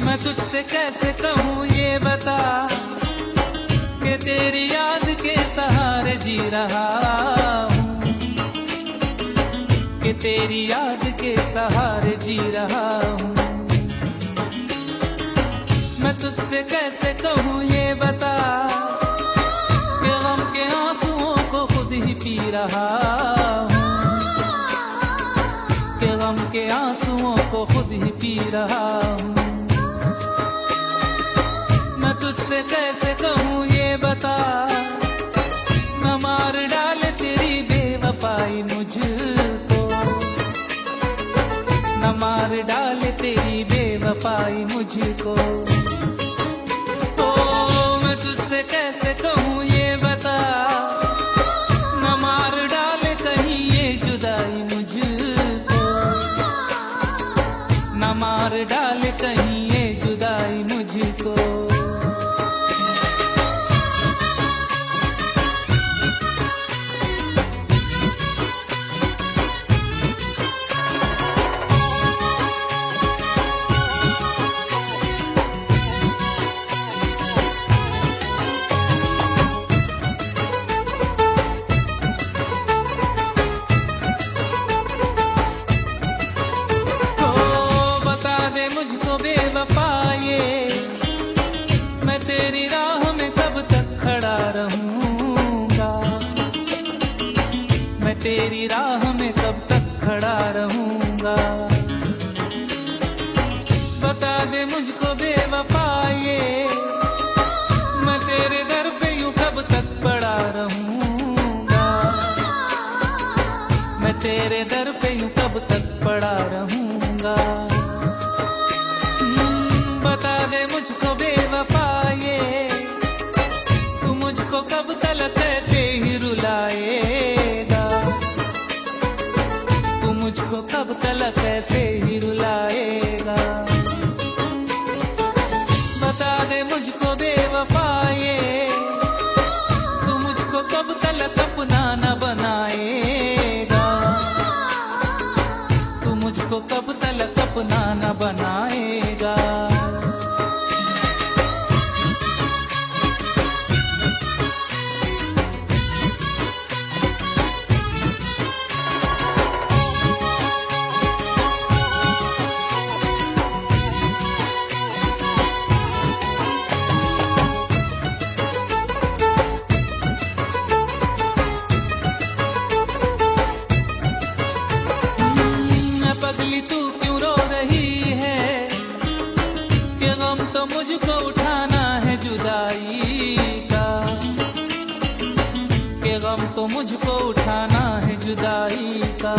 मैं तुझसे कैसे कहूँ ये बता, कि तेरी याद के सहारे जी रहा हूँ, कि तेरी याद के सहारे जी रहा हूँ। मैं तुझसे कैसे कहूँ ये बता, कि गम के आंसुओं को खुद ही पी रहा हूँ, कि गम के आंसुओं को खुद ही पी रहा हूँ। मैं तुझसे कैसे कहूँ ये बता, न मार डाले तेरी बेवफाई मुझको, न मार डाले तेरी बेवफाई मुझको। ओ मैं तुझसे कैसे कहूँ ये बता, न मार डाले कहीं मैं तेरी राह में कब तक खड़ा रहूंगा। बता दे मुझको बेवफा ये, मैं तेरे दर पे यूं कब तक पड़ा रहूंगा। मैं तेरे दर पे यूं कब तक पड़ा रहूंगा। बता दे मुझको बेवफा ये, तू मुझको कब तलक ऐसे ही रुलाएगा। तू मुझको कब तलक ऐसे ही रुलाएगा। बता दे मुझको बेवफा ये, तू मुझको कब तलक अपना न बनाएगा। तू मुझको कब तलक अपना न बनाएगा। तू क्यों रो रही है कि गम तो मुझको उठाना है जुदाई का। कि गम तो मुझको उठाना है जुदाई का।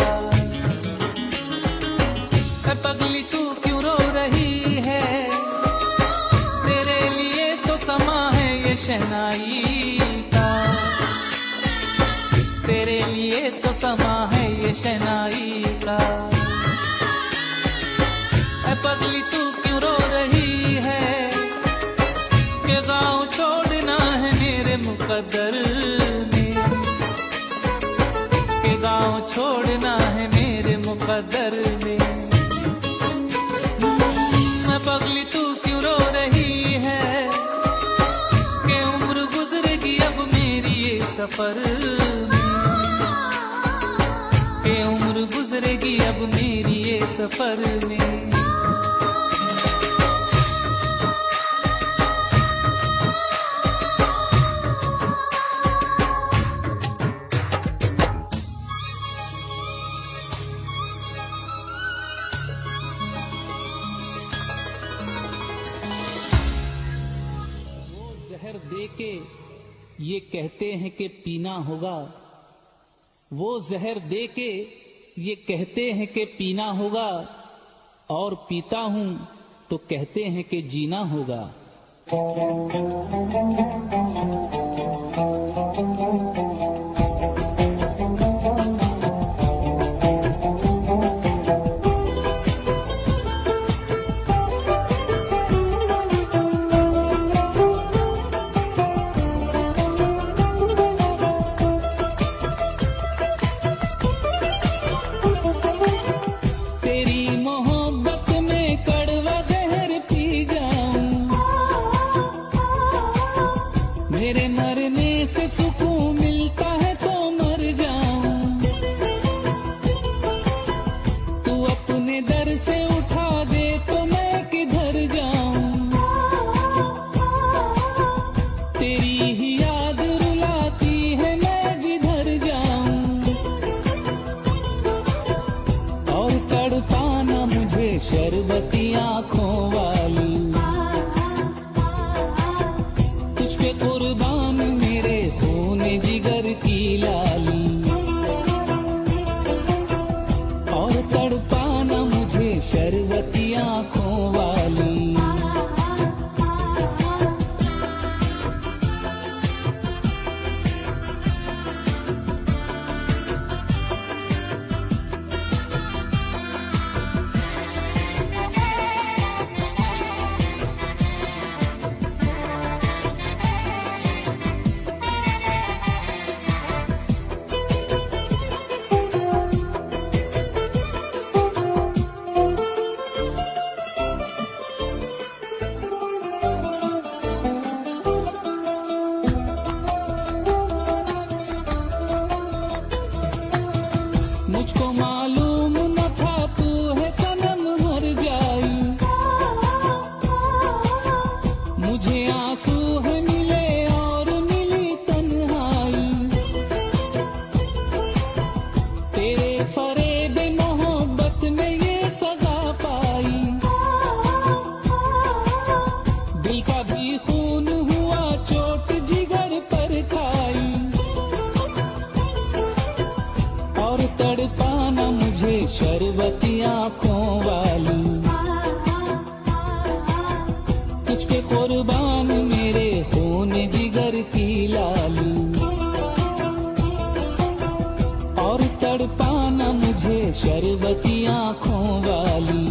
पगली तू क्यों रो रही है, तेरे लिए तो समा है ये शहनाई का। तेरे लिए तो समा है ये शहनाई का। पगली तू क्यों रो रही है कि गाँव छोड़ना है मेरे मुकद्दर में। कि गाँव छोड़ना है मेरे मुकद्दर में। पगली तू क्यों रो रही है कि उम्र गुजरेगी अब मेरी ये सफर में। कि उम्र गुजरेगी अब मेरी ये सफर में। जहर देके ये कहते हैं कि पीना होगा। वो जहर देके ये कहते हैं कि पीना होगा, और पीता हूं तो कहते हैं कि जीना होगा। मेरे तड़पाना मुझे शरबती आंखों वाली, तुझ पे कुर्बान मेरे खून जिगर की लाली, और तड़पाना मुझे शरबती आंखों वाली।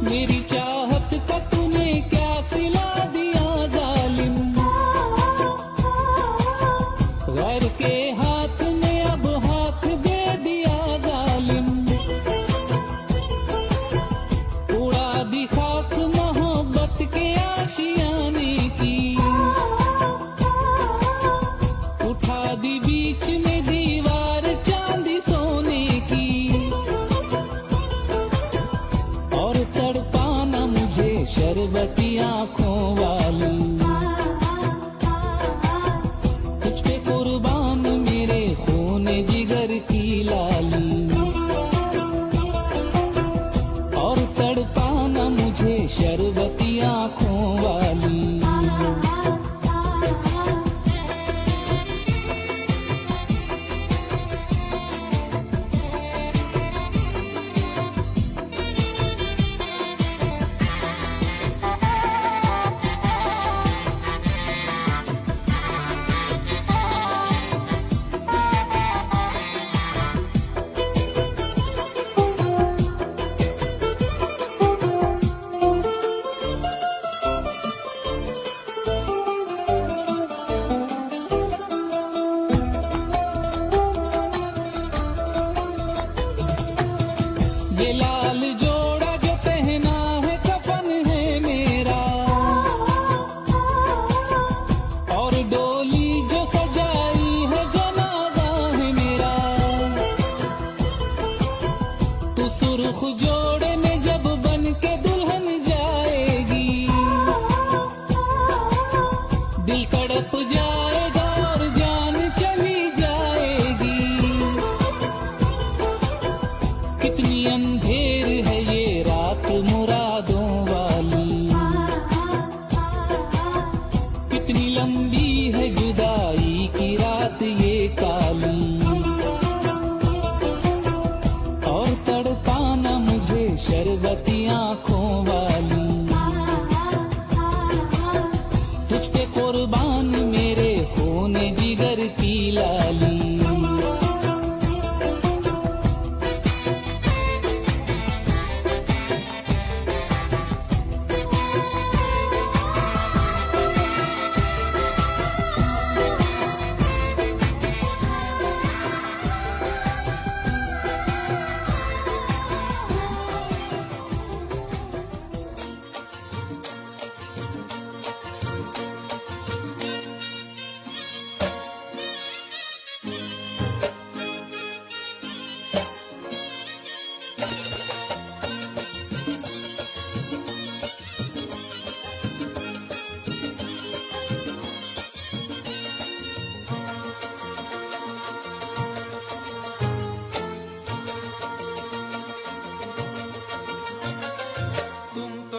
मेरी चाहत का तूने क्या सिला दिया जालिम, गैर के हाथ में अब हाथ दे दिया जालिम, उड़ा दी खाक मोहब्बत के आशियाने की, उठा दी बीच में दीवार चांदी सोने की, और तड़पाना मुझे शरबती आंखों वाली, तुझ पे कुर्बान मेरे खून जिगर की लाली, और तड़पाना मुझे शरबती आंखों वाली। ये लाल जोड़ा जो पहना है कफन है मेरा, और डोली जो सजाई है जनाजा है मेरा, तू सुर्ख जोड़े में जब बन के दुल्हन जाएगी, दिल तड़प जाएगा और जान चली जाएगी, कितनी अंधेर है ये रात मुरादों वाली, कितनी लंबी है जुदाई की रात ये काली, और तड़पाना मुझे शरबती आंखों वाली, तुझ पे कुर्बान मेरे खून जिगर की लाली।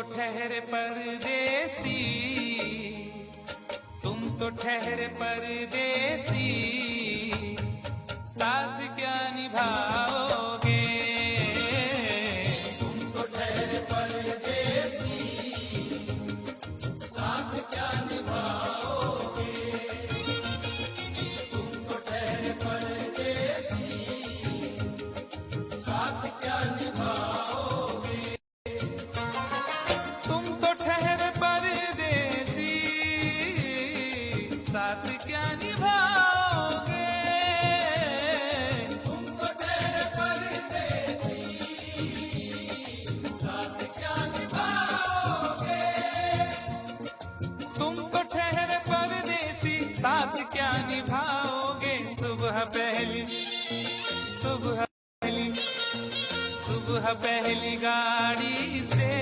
ठहरे परदेसी, तुम तो ठहरे परदेसी, साथ क्या निभाओगे, तुम तो ठहरे परदेसी, साथ क्या निभाओगे, तुम तो ठहरे परदेसी, साथ क्या निभाओगे, तुम तो ठहरे परदेसी, साथ क्या निभाओगे, तुम तो ठहरे परदेसी, साथ क्या निभाओगे, तुम तो ठहरे परदेसी, साथ क्या निभाओगे, सुबह पहली सुबह पहली गाड़ी से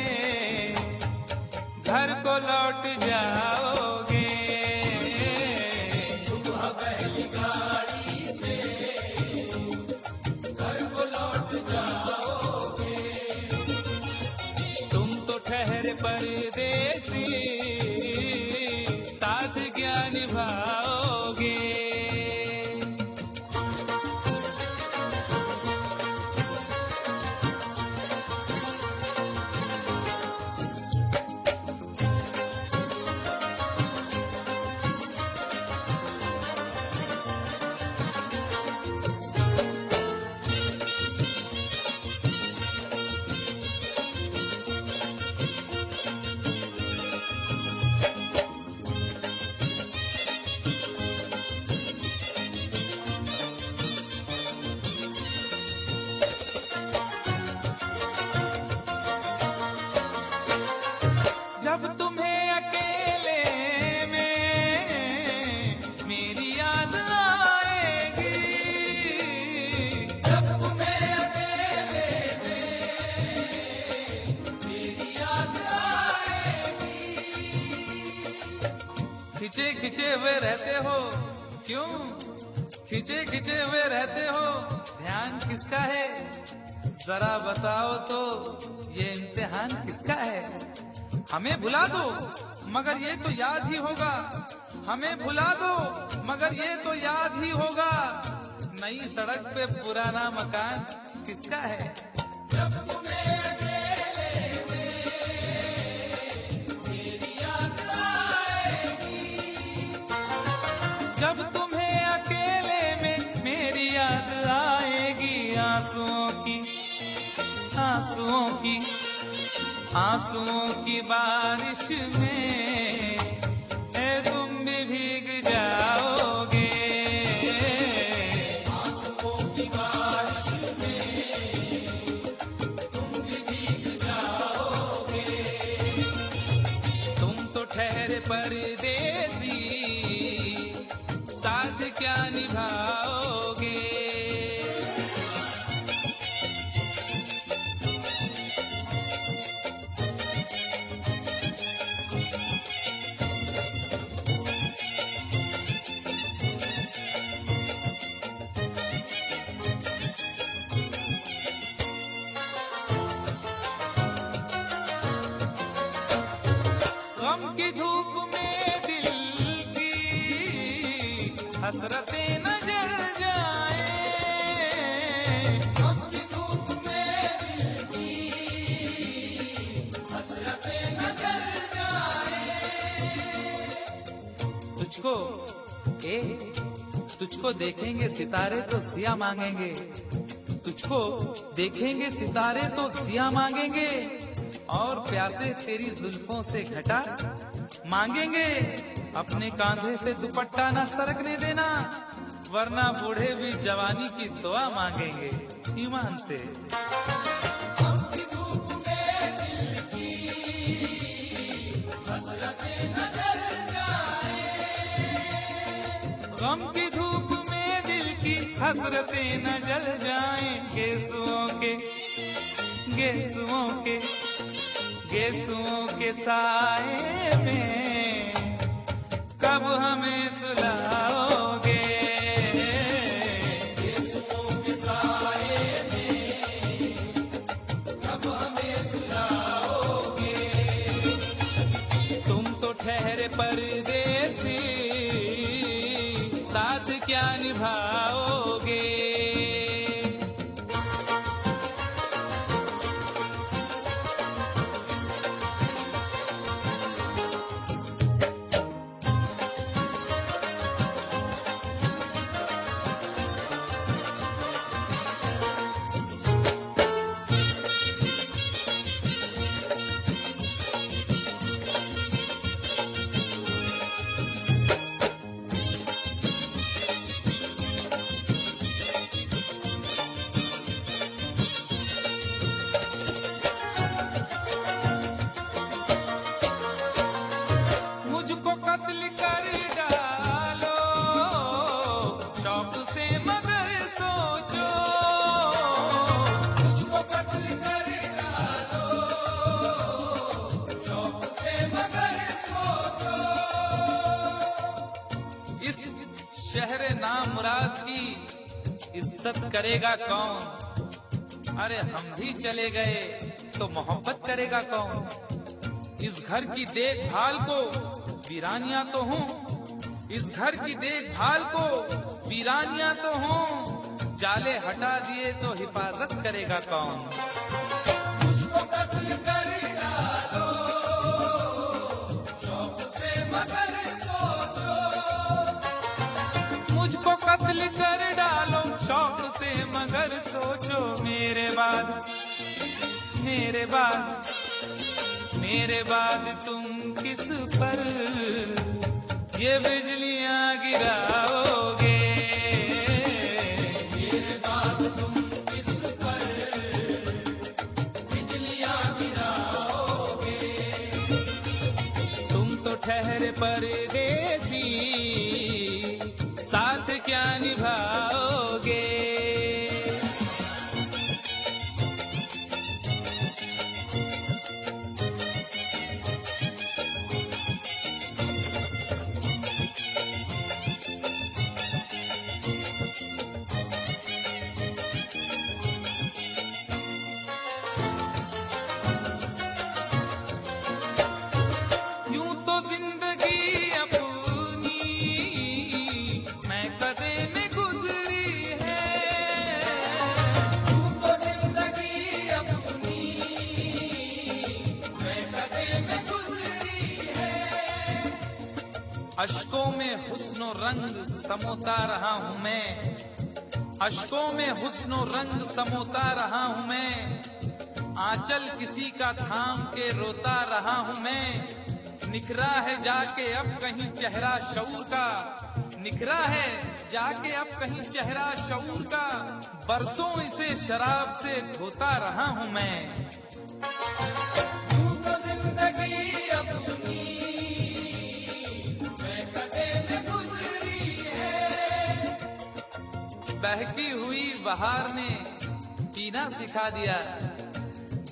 घर को लौट जाओगे। सुबह पहली गाड़ी से घर को लौट जाओगे। तुम तो ठहरे परदेसी, साथ क्या निभाओगे। जब तुम्हें अकेले में मेरी याद आएगी, जब तुम्हें अकेले में मेरी याद आएगी। खिंचे खिंचे हुए रहते हो क्यों, खिंचे खिंचे हुए रहते हो, ध्यान किसका है जरा बताओ तो, ये इम्तिहान किसका है। हमें भुला दो मगर ये तो याद ही होगा, हमें भुला दो मगर ये तो याद ही होगा। नई सड़क पे पुराना मकान किसका है। जब तुम्हें अकेले में मेरी याद आएगी। जब तुम्हें अकेले में मेरी याद आएगी, आंसुओं की आंसुओं की आंसुओं की बारिश में तुम भी भीग जाओगे। आंसुओं की बारिश में तुम भी भीग जाओगे। तुम तो ठहरे परदेसी, साथ क्या निभाओगे। गम की धूप में दिल की हसरतें न जल जाए। गम की धूप में दिल की हसरतें न जल जाए। तुझको देखेंगे सितारे तो जिया मांगेंगे, तुझको देखेंगे सितारे तो जिया मांगेंगे, और प्यासे तेरी जुल्फों से घटा मांगेंगे। अपने कांधे से दुपट्टा न सरकने देना, वरना बूढ़े भी जवानी की दुआ मांगेंगे ईमान से। गम की धूप में दिल की हसरतें न जल जाए। गम की धूप में दिल की हसरतें न जल जाएं। गेसुओं के साए में कब हमें सुलाओगे। गेसुओं के साए में कब हमें सुलाओगे। तुम तो ठहरे परदेसी, साथ क्या निभाओगे। औलाद की इज्जत करेगा कौन? अरे हम भी चले गए तो मोहब्बत करेगा कौन? इस घर की देखभाल को वीरानियां तो हूँ, इस घर की देखभाल को वीरानियां तो हूँ, जाले हटा दिए तो हिफाजत करेगा कौन? मुझको कत्ल कर डालो, शौक से मगर सोचो। मुझको कत्ल कर डालो शौक से मगर सोचो, मेरे बाद मेरे बाद मेरे बाद तुम किस पर ये बिजलियां गिराओगे? मेरे बाद तुम किस पर बिजलियां गिराओगे? तुम तो ठहरे परदेसी, साथ क्या निभाओगे? यूं तो जिंदगी अपनी मैं कदे में गुजरी है, तू तो जिंदगी अपनी मैं कदे में गुजरी है। अश्कों में हुस्नो रंग समोता रहा हूँ मैं, अश्कों में हुस्नो रंग समोता रहा हूँ मैं, आंचल किसी का थाम के रोता रहा हूँ मैं। निखरा है जाके अब कहीं चेहरा शऊर का, निखरा है जाके अब कहीं चेहरा शऊर का, बरसों इसे शराब से धोता रहा हूँ मैं। तू तो जिंदगी अपनी मैं कदे में गुजरी है। बहकी हुई बहार ने पीना सिखा दिया,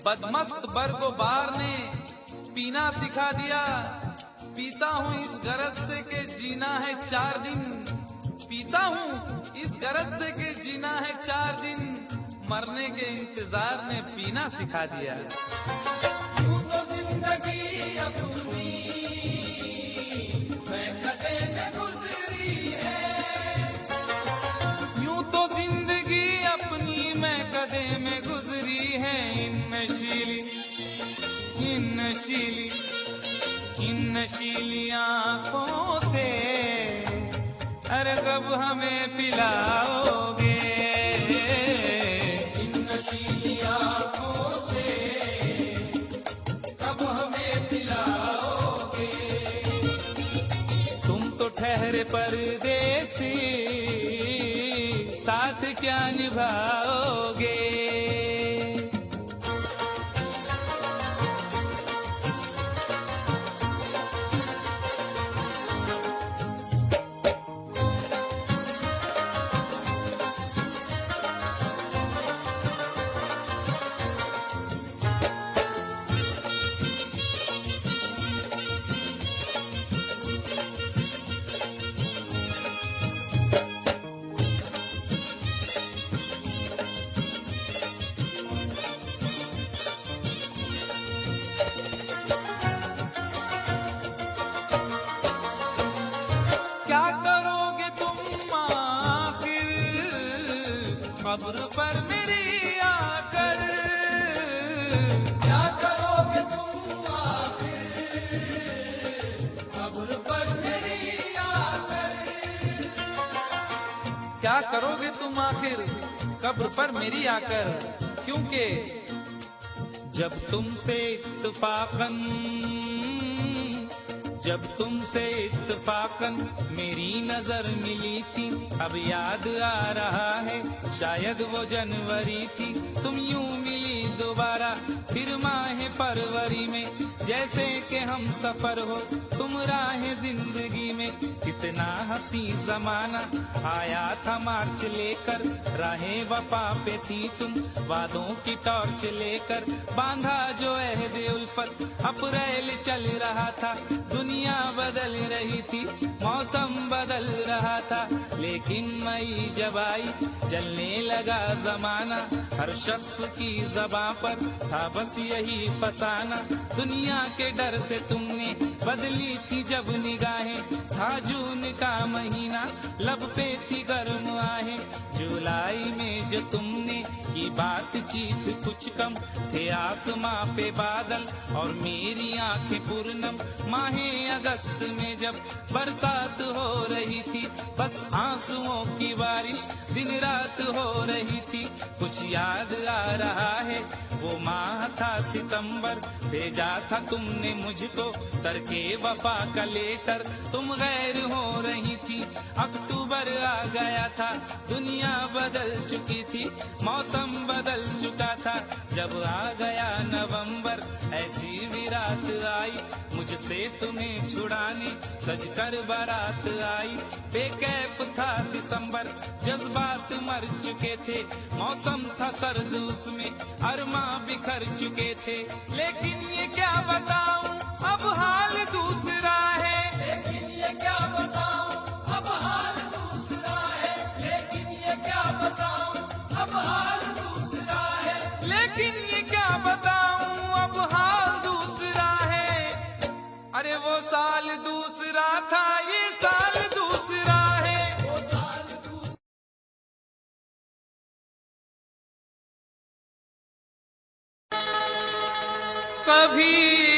बदमस्त बरगो बार ने पीना सिखा दिया। पीता हूँ इस गरज से के जीना है 4 दिन, पीता हूँ इस गरज से के जीना है 4 दिन, मरने के इंतजार ने पीना सिखा दिया। तू तो जिंदगी अपनी मैं कदे में गुजरी है। यूं तो जिंदगी अपनी मैं कदे में गुजरी है। इन नशीली आंखों से अरे कब हमें पिलाओगे? इन नशीली आंखों से कब हमें पिलाओगे? तुम तो ठहरे परदेसी, साथ क्या निभाओगे? क्या करोगे तुम आखिर कब्र पर मेरी आकर? क्या करोगे तुम आखिर कब्र पर मेरी आकर? क्या करोगे तुम आखिर कब्र पर मेरी आकर? क्योंकि जब तुमसे इत्तफाकन मेरी नजर मिली थी, अब याद आ रहा है शायद वो जनवरी थी। तुम यूं मिली दोबारा फिर माह फरवरी में, जैसे कि हम सफर हो तुम राह जिंदगी में, कितना हंसी जमाना आया था मार्च लेकर, राहें वफा पे थी तुम वादों की टॉर्च लेकर। बांधा जो अहद उल्फत अप्रैल चल रहा था, दुनिया बदल रही थी, मौसम बदल रहा था। लेकिन मई जब आई जलने लगा जमाना, हर शख्स की ज़बां पर था बस यही फसाना। दुनिया के डर से तुमने बदली थी जब निगाहें, था जून का महीना लब पे थी गर्म आहें। जुलाई में जो तुमने की बातचीत कुछ कम, थे आसमां पे बादल और मेरी आंखें पूर्णम। माहे अगस्त में जब बरसात हो रही थी, बस आंसुओं की बारिश दिन रात हो रही थी। कुछ याद आ रहा है वो माह था सितंबर, भेजा था तुमने मुझको तरके वफा का लेटर। तुम गैर हो रही थी, अक्टूबर आ गया था, दुनिया बदल चुकी थी, मौसम बदल चुका था। जब आ गया नवंबर ऐसी भी रात आई, मुझसे तुम्हें छुड़ाने सजकर बारात आई। बेकैफ था दिसंबर, जज्बात मर चुके थे, मौसम था सर्द उसमें अरमा बिखर चुके थे। लेकिन ये क्या बताऊं अब हाल दूसरा है, लेकिन ये क्या बताऊं अब हाल दूसरा है, लेकिन ये क्या बताऊं अब हाल दूसरा है, लेकिन ये क्या बताऊं अब हाल दूसरा है। अरे वो साल दूसरा था, ये साल दूसरा है। वो साल दूसरा। कभी